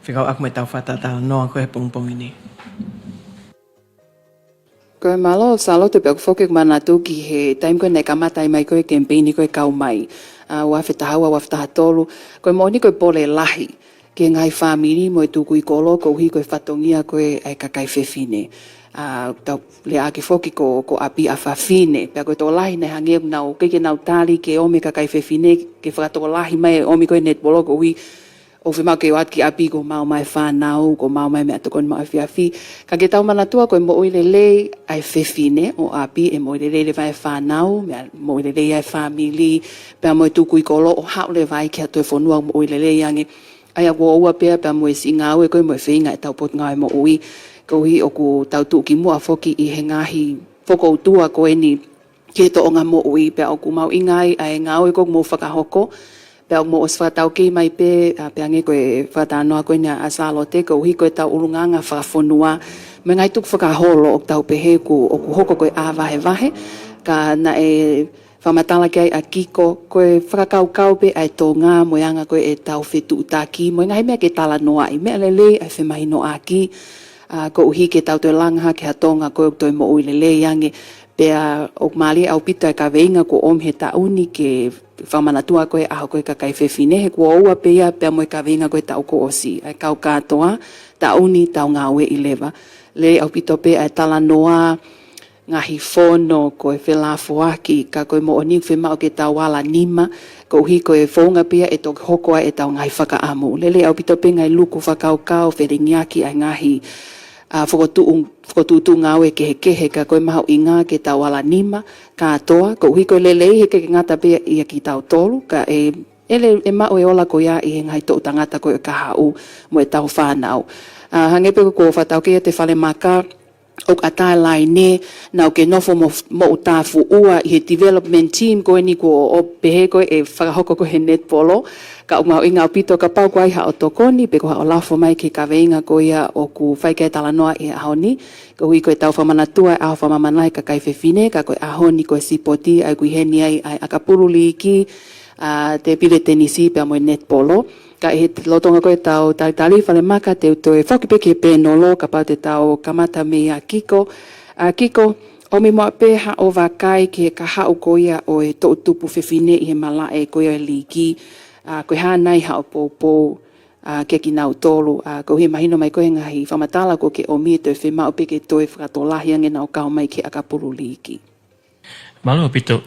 whikau aku me tau whatata noa ko he pongpongi ni Koe malo salo te pek foke mana tu ki he time koe nei kamata mai koe campaign koe kau mai. Wa whetaha tolu. Koe mo ni koe pole lahi. Ke ngai family mo tu kui kolo ko hi koe whatongia koe ai kakai whewhine. Tau le ake foki ko api a whawhine. Pea koe tō lahi nei hange nau keke nau tali ke ome kakai whewhine ke whakato lahi mai ome koe net bolo ko hui o whi ke wat ki api ko mau mai whanau, ko mau mai mea toko ni mau awhi. Ka ke tau mana tua koe mo oile lei ai whewhine o api e mo oile lei le vai whanau, mo oile lei ai family, pea mo e tuku i kolo o hao le vai ki atu e whonua mo oile lei ange. Ai a kua ua pea pea mo e si ngāu e koe mo e whinga e tau pot ngāu e mo ui. Ko hi o ku tau tuki mua foki i he ngahi whoko utua koe ni ke to o ngā mo ui, pea o ku mau ingai ai ngāu e koe mo whakahoko. Pea mo os whatau kei mai pe, pea nge koe whatanoa koe na asalote, ko hi koe tau urunganga whakafonua, me ngai tuk whakaholo o tau pehe o ku hoko koe a vahe vahe, ka na e whamatala ki ai a kiko, koe whakakau pe ai tō ngā moeanga koe e tau whetu utaki, moe ngahi mea ke tala noa i mea lele ai whemahino aki, ko uhi ke tau toi langaha ke ha Tonga koe o toi mo ui lele iange, pea o Mālia au pito e ka veinga ko om he tauni ke whamanatua koe aho koe ka kai whewhine, he kua oua pea moe ka veinga koe tau ko osi, ai kau katoa, tauni tau ngā ue i lewa. Le au pito pea e tala noa, ngahi fono koe whelafo aki, ka koe mo o ni whemao ke tau wala nima, ko uhi koe whaunga pia e tō hokoa e tau ngahi whakaamu. Lele au pito pe ngai luku whakaukau, wheringiaki ai ngahi whakotutu ngawe kehe ka koe mahau i ngā ke tau wala nima, ka atoa, ko uhi koe lele he ke ngata pia ia ki tau tolu, ka e mao e ola ko ia i he ngai tō tangata koe ka hau mo e tau whanau. Hangepe ko whatau ke te whale maka, o atai lai ne na o ke nofo mo utafu ua i he development team koe ni ko o pehe koe e whakahoko ko he netpolo ka o ngau inga o pito ka pau koe ha o tokoni pe ko ha o lafo mai ke ka veinga koe ia o ku whaike tala noa i ahoni ko hui koe tau whamanatua aho whamamanai ka kai whewhine ka koe ahoni koe sipoti ai kui heni ai akapuru liki te pile tenisi pe mo netpolo ka e lotonga koe tau tali whale maka te utoe whakipeke pēnolo ka pau te tau kamata me a Kiko. Kiko, o me moa pēha o wakai ki he ka hau koia o e tō tupu whewhine i he malae koia liki. Koe hānai hau pōpō ke ki nau tolu. Ko he mahino mai koe ngahi whamatala ko ke o mi te whemao peke toe whakatolahi ange nau kau mai ke akapuru liki. Malo pito,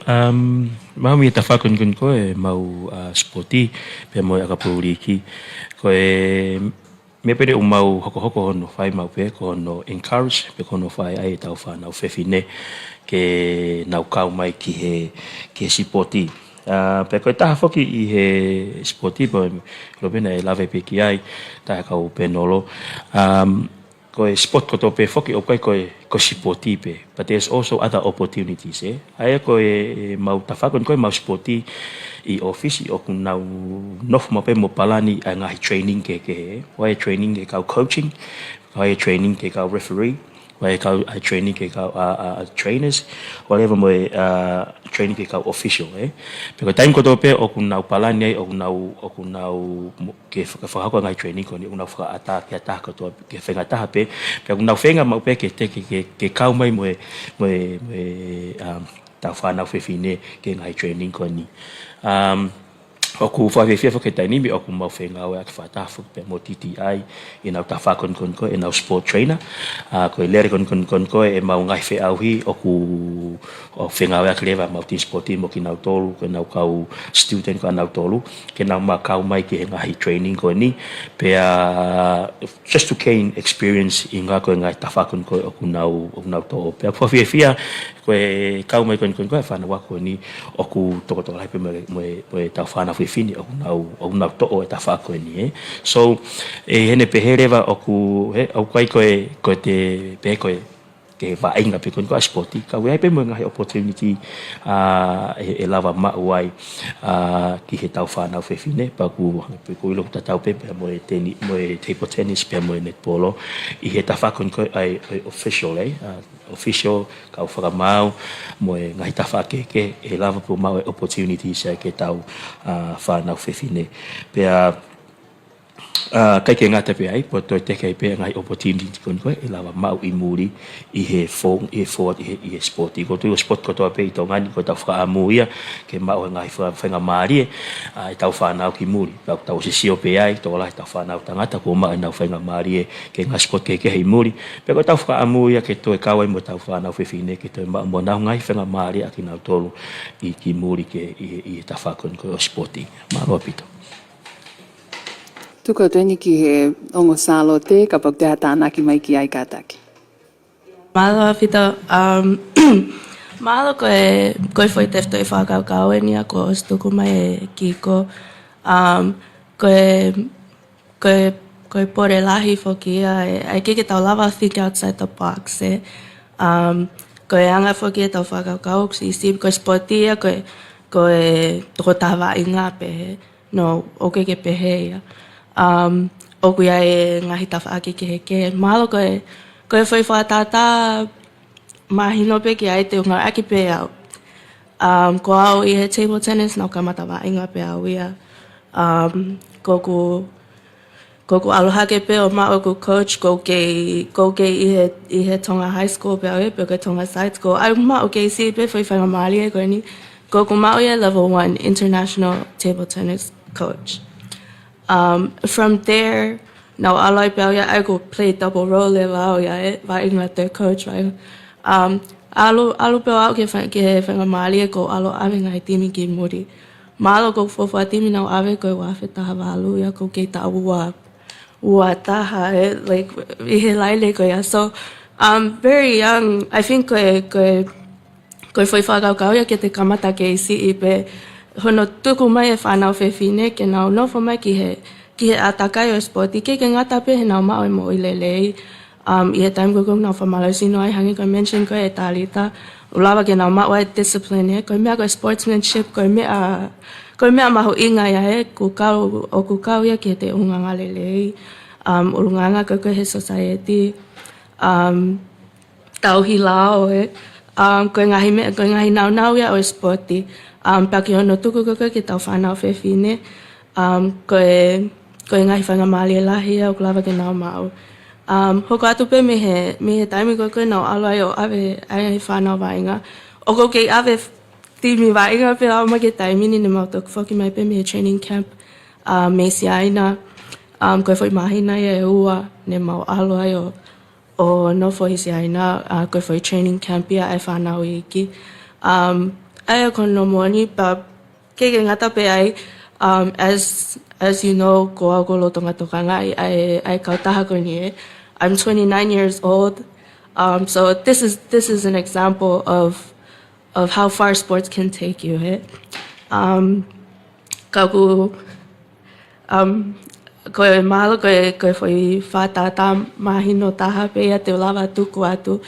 mau mi tafakun kun koe mau sporti pe mo akapuri ki koe me pere mau hoko hono fai mau pe ko no encourage pe ko no fai ai tau fa na fefine ke nau kau mai ki he sporti pe koe taha foki i he sporti po lo bena e lave pe ki ai taha kau penolo koe sport ko tope foki o koe sporti pe, but there's also other opportunities ai koe mau tafakon koe mau sporti i office o kunau nof mo pe mo palani ai ngahi training ke wai training ke kau coaching wai training ke kau referee wai kau training ke kau trainers whatever mo training ke kau official pero time ko tope o kunau palani ai o kunau ke whakako ngai training ko ni unau whaka ata ko to ke whenga taha pe pe unau whenga mau pe ke kau mai mo tau whanau whewhine ke ngai training ko ni o ku whawhewhia ke tai nimi o ku mau whenga au e ki whatafu pe mo TTI i nau ta whakon ko e nau sport trainer ko e lere kon ko e mau ngai whe auhi o ku whenga au e ki lewa mau team sport team o ki nau tolu ko nau kau student ko nau tolu ke nau ma kau mai ki he ngahi training ko ni pe just to gain experience i ngā ko e ngai ta whakon ko o ku nau tolu pe whawhewhia ko e kau mai kon ko e whana wako ni o ku toko lai pe mo e tau whana fini o nau to'o e ta whako ni so e hene pehereva o ku au kai ko te pe ko ke vainga pe kon ko sporti ka we pe mo ngai opportunity e lava ma wai ki he tau whana fine pa ku pe ko ilo tau pe mo e table tennis pe mo netpolo i he ta whako ko ai official official ka whakamau mo e ngai ta whake e lava po mau opportunities ke tau whanau whewhine. Pea kai ke ngata pe ai po toi te kai pe ngai opportunity kon koe e lava mau i muri i he forward i he sport ko tu sport ko to pe to ngani ko tau whaamu ia ke mau ngai whenga maari e tau whanau ki muri tau se sio pe ai to lai tau whanau tangata ko ma nau whenga maari ke ngai sport ke hei muri pe ko tau whaamu ia ke to e kawai mo tau whanau whewhine ke to mo nau ngai whenga maari a ki nau tolu i ki muri ke i ta whakon ko sporti malo pito. Tuko tueni ki he ongo salo te ka pok te hatana ki mai ki ai kataki. Malo pito malo koe foi tefto e whakau e nia ko stuku mai e Kiko koe pore lahi foki ai kike tau lava think outside the box koe anga foki e tau whakau si koe sportia koe toko tawa i ngā pehe no oke ke pehe ia o kuia e ngahi tawa aki ke malo koe foi whatata mahino pe ki ai te unga aki pe au Ko au I he table tennis nau kamata wainga pe au ia. Ko aloha ke pe o mao ko coach ko ke I he Tonga High School pe au ia pe ko Tonga Side School. Ai mao ke si pe foi whanga maali e koe ni. Ko mao ia level 1 international table tennis coach. From there, now I like I go play double role level ya wainga te coach right. Alu pe au ke whanga maali ko alo ave ngai timi ki muri. Malo ko fofa timi now ave ko wafe taha walu ya ko ke ta ua taha like I laile ko ya. So very young. I think ko foi whakau ya ke te kamata ke isi I pe hono tuku mai e whanau whewhine ke nau nofo mai ki he atakai o sporti ke ngata pe he nau mao e mo I lelei. I he time ko nau whamalo sino ai hangi ko mention ko e talita. Ulawa ke nau mao e discipline ko mea ko sportsmanship ko mea maho inga ya he ku kau ya ki he te unganga lelei. Urunganga ko he society. Tauhi lao he. Ko ngahi nau ya o sporti. Paki hono tuku ko ke tau whanau whewhine. Ko ngahi whanga maali e lahi au klawa ke nau mao. Hoko atu pe me he taimi ko nau alo ai o ave whanau wainga. O ko ke ave timi wainga pe au ma ke taimi ni mau toku whoki mai pe me he training camp. Me si aina. Ko foi mahina e ua ne mau alo ai o no foi si aina. Ko foi training camp ia ai whanau iki. Ai ko no moni pa ke ngata pe ai as you know ko au ko lotonga tokanga ai kautaha ko ni. I'm 29 years old. So this is an example of how far sports can take you. Kaku ko malo ko foi fatata mahino taha pe ia te lava tuku atu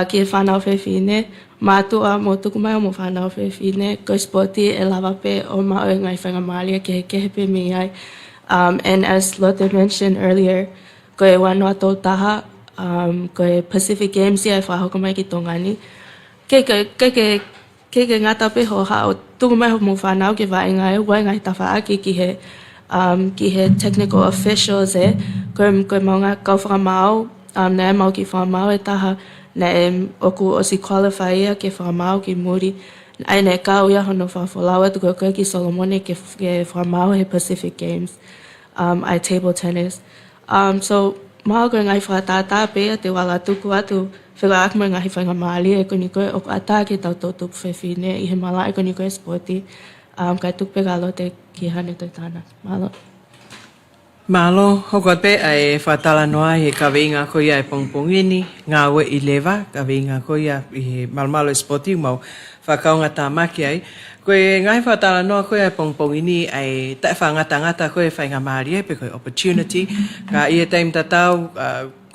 ki whanau whewhine. Mātua mo tuku mai o mo whanau whewhine. Ko sporti e lava pe o mao e ngai whanga maalia ke he pe mi ai. And as Latu mentioned earlier, ko e wanoa tō taha, ko e Pacific Games ia e whahoko mai ki Tongani. Ke ngata pe ho hao tuku mai ho mo whanau ke wainga e wai ngai tawha aki ki he technical officials e. Ko maunga kau whakamau, na e mau ki whakamau e taha. Na oku o si qualify ia ke whamau ki muri. Ai ne kau ia hono whawholawa tu koe ki Solomone ke whamau he Pacific Games. Ai table tennis. So mao koe ngai whatata pea te wala tuku atu. Whika akma ngai whanga maali e koni koe oku ata ke tau tōtupu whewhine I he mala e koni koe sporti. Kai tupe galo te ki hane toi tāna. Malo. Malo, hoko pe ai whatala noa he kaweinga ko ia e pongpongini, ngā ue I lewa, kaweinga ko ia I he malmalo e spoti mau whakaunga tā maki ai. Ko e ngai whatala noa ko ia e pongpongini ai tai whangata ko e whainga maari e pe ko e opportunity. Ka I e taim tatau,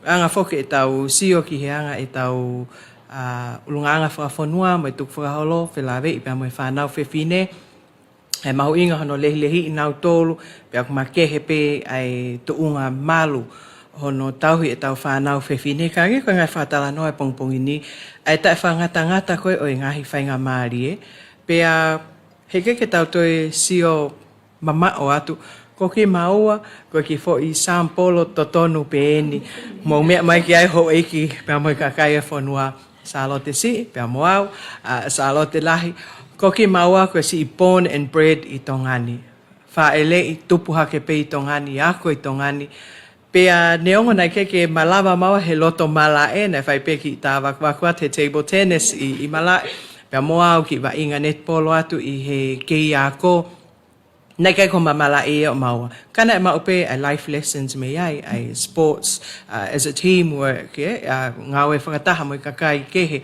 anga whoke e tau sio ki he anga e tau ulunganga whakawhonua, mai tuk whakaholo, whelawe I pia mai whanau whewhine. E mahu inga hono lehi I nau tōlu, pe aku makehe pe ai tuunga malu hono tauhi e tau whanau whewhine. Ka nge koe ngai whatala noa e pongpongi ni, ai tai whangata koe o I ngahi whainga maari e. Pea heke ke tau toi sio mama o atu, ko ki maua, ko ki fo I Sao Paulo totonu pe eni. Mo mea mai ki ai ho eiki, pea moi kakai e whanua salote si, pea moau, salote lahi. Ko ki maua ko si born and bred I Tongani. Whaele I tupuha ke pe I Tongani, ako I Tongani. Pea neongo nei ke malawa maua he loto mala e, nei whai pe ki tā wakwakwa te table tennis I mala. Pea moa au ki wa inga netpolo atu I he kei ako. Nei kai ko mamala e o maua. Kana e maupe ai life lessons me ai sports as a teamwork, ngawe whakataha mo I kakai kehe.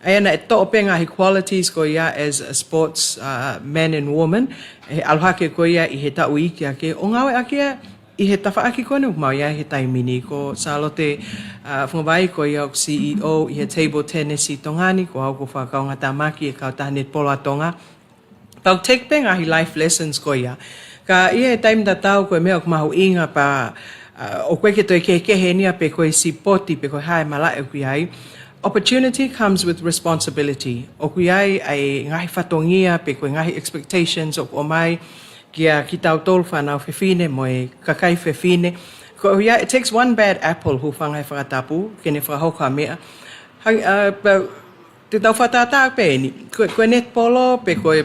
Aina e to'ope ngahi qualities ko ia as a sports man and woman. He alohake ko ia I he tau iki ake. O ngawe ake I he tafa aki kone mau ia he taimini ko salote whangawai ko ia o CEO I he table tennis I Tongani ko au ko whakaunga tamaki e kautaha netpolo a Tonga. Pau take pe ngahi life lessons ko ia. Ka ia e taim tatau ko e mea o mahu inga pa o koe ke toi kehe nia pe koe si poti pe koe hae mala e kui ai. opportunity comes with responsibility. O kuiai ai ngahi fatongia pe koe ngahi expectations o mai kia ki tau tolu whanau whewhine mo e kakai whewhine. Ko ia, it takes one bad apple hu whangai whakatapu, kene whahoka mea. Te tau whatata pe ni, koe netpolo, pe koe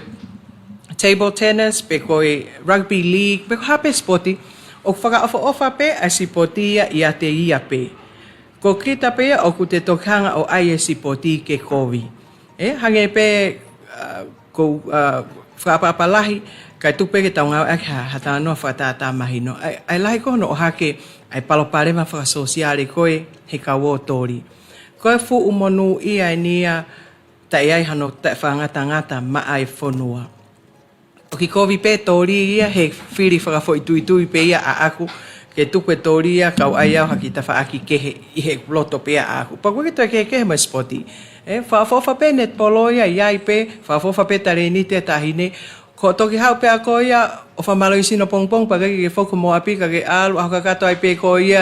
table tennis, pe koe rugby league, pe koe hape sporti, o whakaofa pe a sipoti ia te ia pe. Ko kita pe o ku te tokanga o ai e sipoti ke kovi. Hange pe ko whakapapalahi, kai tupe ke taunga e hata no whatata mahino. Ai lahi ko no o hake ai paloparema whakasosiale koe he kawo tori. Koe fu umonu ia nia ta iai hano ta whangata ma ai whonua. O ki kovi pe tori ia he whiri whakafo i pe ia a aku ke tupe tori ia kau ai au haki ta whaaki kehe i he loto pe a aku. Pa koe ke toi kehe mai spoti. Whafofa pe net polo ia iai pe, whafofa pe tareni te tahine. Ko toki hau pe a ko ia o whamalo i sino pongpong pa kake ke whoku mo api kake alu a kakato ai pe ko ia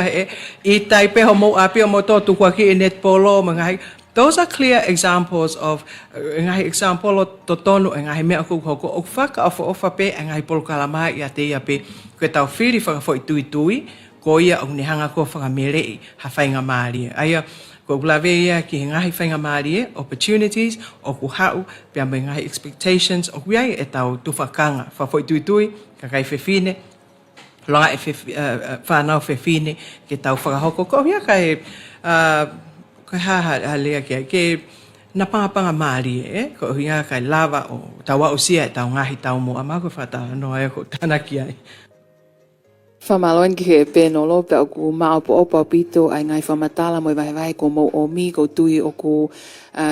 i tai pe ho mo api o mo tō tukua ki e net polo mga hai. Those are clear examples of ngahi example o totonu e ngahi mea kukuhoko o whaka o ofa pe e ngahi polo kalama i a te ia pe koe tau whiri whakafo i tui ko ia o nehanga ko whakamerei ha whainga maari. Aia ko glave ia ki ngahi whainga maari opportunities o ku hau pe ambe ngahi expectations o kuiai e tau tufakanga whafo i tui kakai whewhine longa e whanau whewhine ke tau whakahoko ko ia kai kai ha lea ke na panga maari ko ia kai lava o tawa usia e tau ngahi tau mo ama ko whata no e ko tanaki ai. Whamaloan ki he pēnolo pe o ku maopo opa pito ai ngai whamatala mo i vai ko mo o mi ko tui o ku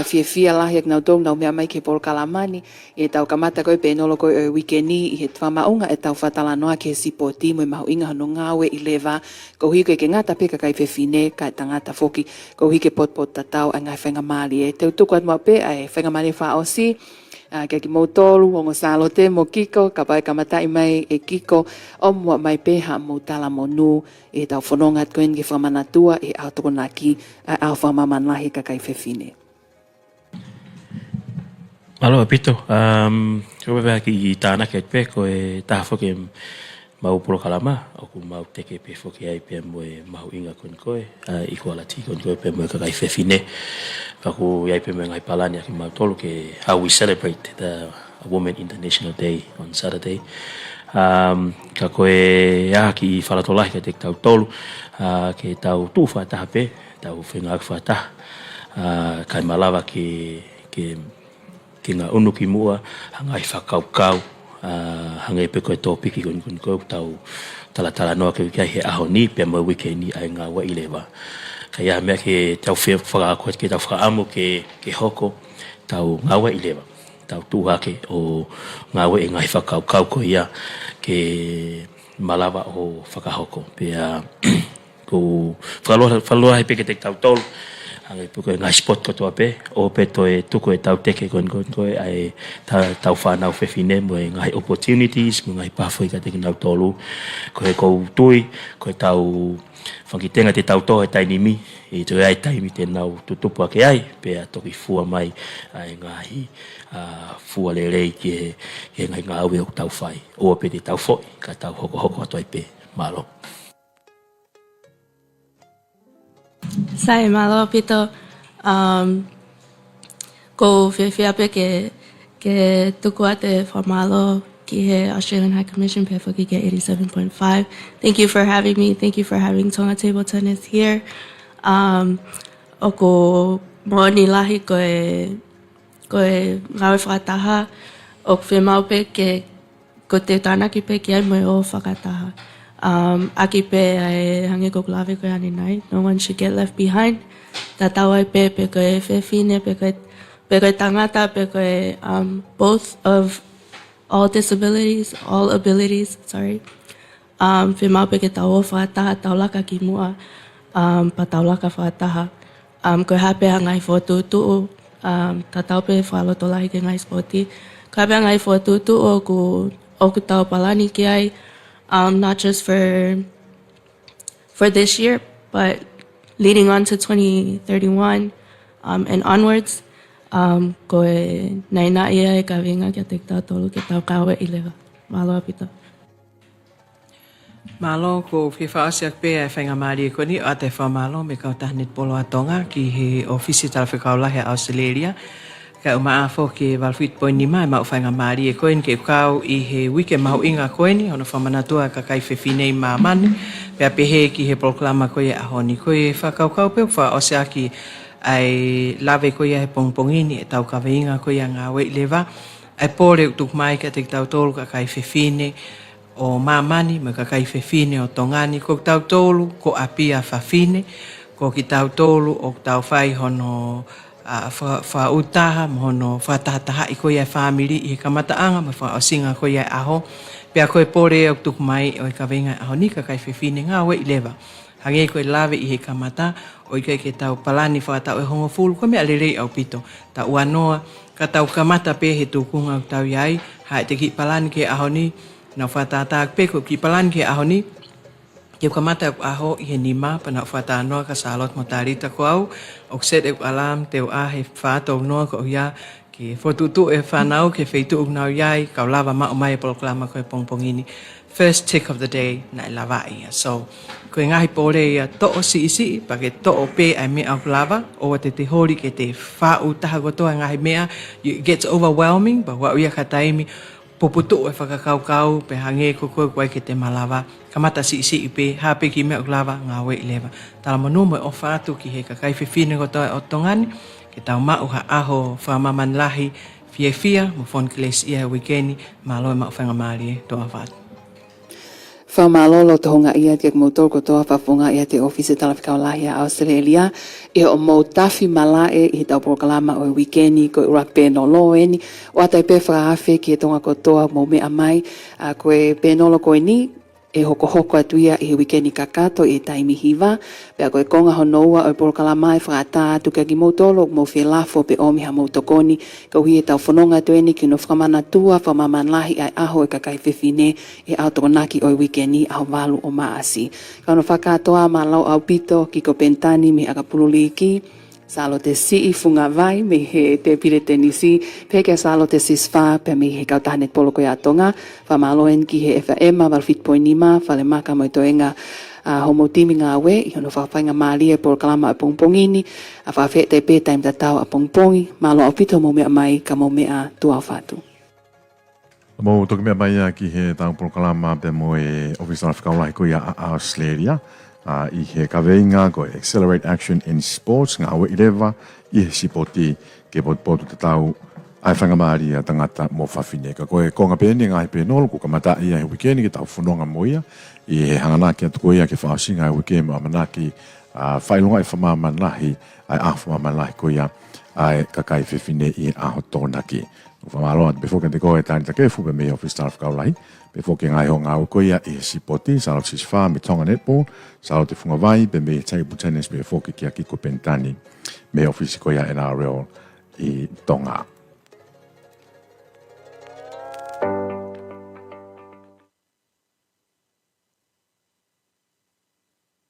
fia lahi ak nau tōng nau mea mai ke polo kalamani e tau kamata koe pēnolo koe o wikeni i he whamaunga e tau whatala noa ke sipoti mo i mahu inga hono ngawe i lewa ko hi koe ke ngata peka kai whewhine kai tangata foki ko hi ke potpot tatau ai ngai whenga mali e tau tuku at mua pe ai whenga mali wha osi kia ki mautolu o ngosalo te mo kiko ka pai kamatai mai e kiko o mua mai peha mo tala mo nu e tau whanongat koen ki whamanatua e au tokonaki au whamamanahi ka kai whewhine. Alo apito, ko be ki i tāna ke pe ko e tāfo ke mau polo kalama o ku mau teke pe fo ke ai pe mo e mau inga kon koe equality kon koe pe mo ka kai whewhine pa ku ai pe mo ngai palani ki mau tolu ke how we celebrate the Women International Day on Saturday. Ka koe ki whalatolahi ka te tau tolu ke tau tūwha taha pe tau whenga whata kai malawa ke ngā unu ki mua hangai whakaukau hangai pe koe tōpiki kon koe tau talatala noa ke kai he aho ni pe mo wike ni ai ngā wa ilewa ka ia mea ke tau whakakoe ke tau whakaamu ke hoko tau ngā wa ilewa tau tūhake o ngā wa e ngai whakaukau ko ia ke malawa o whakahoko pe ko whaloa he pe ke te tau tolu hangai puko ngai spot ko toa pe o pe toe tuko e tau teke kon koe ai tau whanau whewhine mo e ngai opportunities mo ngai pawhoi ka teke nau tolu ko e kou tui ko e tau whangitenga te tau toa e tainimi e toi ai taimi te nau tutupu ake ai pe a toki fua mai ai ngai fua lerei ki e ngai ngā aue o tau whai o pe te tau foi ka tau hoko atoi pe malo. Sai malo pito ko fia pe ke tuku ate formalo ki he Australian High Commission pe foki ke 87.5. Thank you for having me. Thank you for having Tonga Table Tennis here. O ko moani lahi ko e ngawe whakataha o whi mau pe ke ko te tānaki pe ki ai mo o whakataha. Aki pe ai hange ko klave ko ani nai. No one should get left behind. Ta tau ai pe ko e whewhine, pe ko e tangata, pe ko e both of all abilities, sorry. Whi mau pe ke tau o whakataha, tau laka ki mua, pa tau laka whakataha. Ko e hape hangai whotutu, ta tau pe whaloto lahi ke ngai spoti. Ko hape hangai whotutu o ku tau palani ki ai, not just for this year, but leading on to 2031, and onwards. Ko e naina ia e ka venga kia te tau tolu ke tau kawe I lewa. Malo apito. Malo ko whiwhaasiak pēa e whainga maari e koni a te whamalo me kau tahnet polo a Tonga ki he ofisi talawhikaulahi a Australia. Ka uma a fo ke walwhit poini mai mau whainga maari e koen ke kau I he wike mau inga koeni ono whamanatua ka kai whewhinei mā mani pēa pehe ki he proklama koe a honi koe whakaukau pēu wha o se aki ai lave koe he pongpongini e tau ka veinga koe a ngā wei lewa ai pōre utuk mai ka te tau tolu ka kai whewhine o mamani me ka kai whewhine o tongani ko tau tolu ko apia whawhine ko ki tau tolu o tau whai hono wha utaha mo hono whatahataha I koe ai whamiri I kamataanga me wha o singa koe ai aho pia koe pōre o tuk mai o I ka venga aho ni ka kai whewhine ngā wei lewa hange koe lawe I he kamata o I ke tau palani whakatau e hongo fulu koe mea lerei au pito ta uanoa ka tau kamata pe he tūkunga o tau iai hae te ki palani ke aho ni na whatatak pe ko ki palani ke aho ni ke kamata aho I he nima pa na whatanoa ka salot mo tarita ko au o set e alam te o a he whatou noa ko ia ke fotutu e whanau ke wheitu nau iai ka lava ma o mai proklama koe pongpongini first tick of the day na lava ia so ko ngahi pore ia to o si pa ke to o pe ai me au lava o te hori ke te wha utaha gotoa ngahi mea it gets overwhelming but wa ia ka taimi poputu e whakakaukau pe hange ko koe koe ke te malawa kamata si pe hape ki mea lava ngā wei lewa tala manu mo o whātu ki he kakai whiwhine gotoa o tongani ke tau mau ha aho whamaman lahi fia mo fon kiles ia wikeni malo e mau whanga maari e toa whātu Whamalolo te honga ia te kmoutor ko toa whafunga ia te ofisi talawhikaulahi a Australia e o mou tafi malae I tau proklama o wikeni ko rugby no loeni o atai pe whakaafe ki e tonga ko toa mou mea mai a koe penolo koe ni e hoko atuia I he wikeni kakato I taimi hiva pea koe konga honoua o proklama e whakata tuka ki moutolo mou whelafo pe omi ha moutokoni ko hi e tau whanonga tueni ki no whakamana tua whamamanlahi ai aho e kakai whiwhine e autokonaki o wikeni au walu o maasi ka no whakatoa ma lau au pito ki ko pentani me akapululiki Salo te si funga vai me he te pire tenisi peke salo te sisfa pe me he kautahanet polo ko ya Tonga fa maloen ki he FM wal fit poinima fa le maka mo toenga homo timi ngā we I hono whawhainga maali e proklama a pongpongini a whawhe te pe taim tatau a pongpongi malo au pito mo mea mai ka mo mea tua whatu Mo toki mea mai ki he tau proklama pe mo e ofisa whakaulahi ko ia a Australia I he kaweinga ko Accelerate Action in Sports ngā awe irewa I he sipoti ke potu te tau ai whangamaari a tangata mo whawhine ka koe konga pēne ngā he pēnolo ko kamata ia he wikeni ki tau whanonga mo ia I he hanganaki atu ko ia ke whaasinga he wikeni mo amanaki whailunga I whamamanahi ai a whamamanahi ko ia ai kakai whewhine I aho tōnaki whamaloa before ke te koe tāni ta kefu pe me office staff kaulahi before ke ngai ho ngā ukoia I he sipoti salo siswha me Tonga netball salo te funga vai pe me taipu tennis before ke kia kiko pentani me office koia NRL I Tonga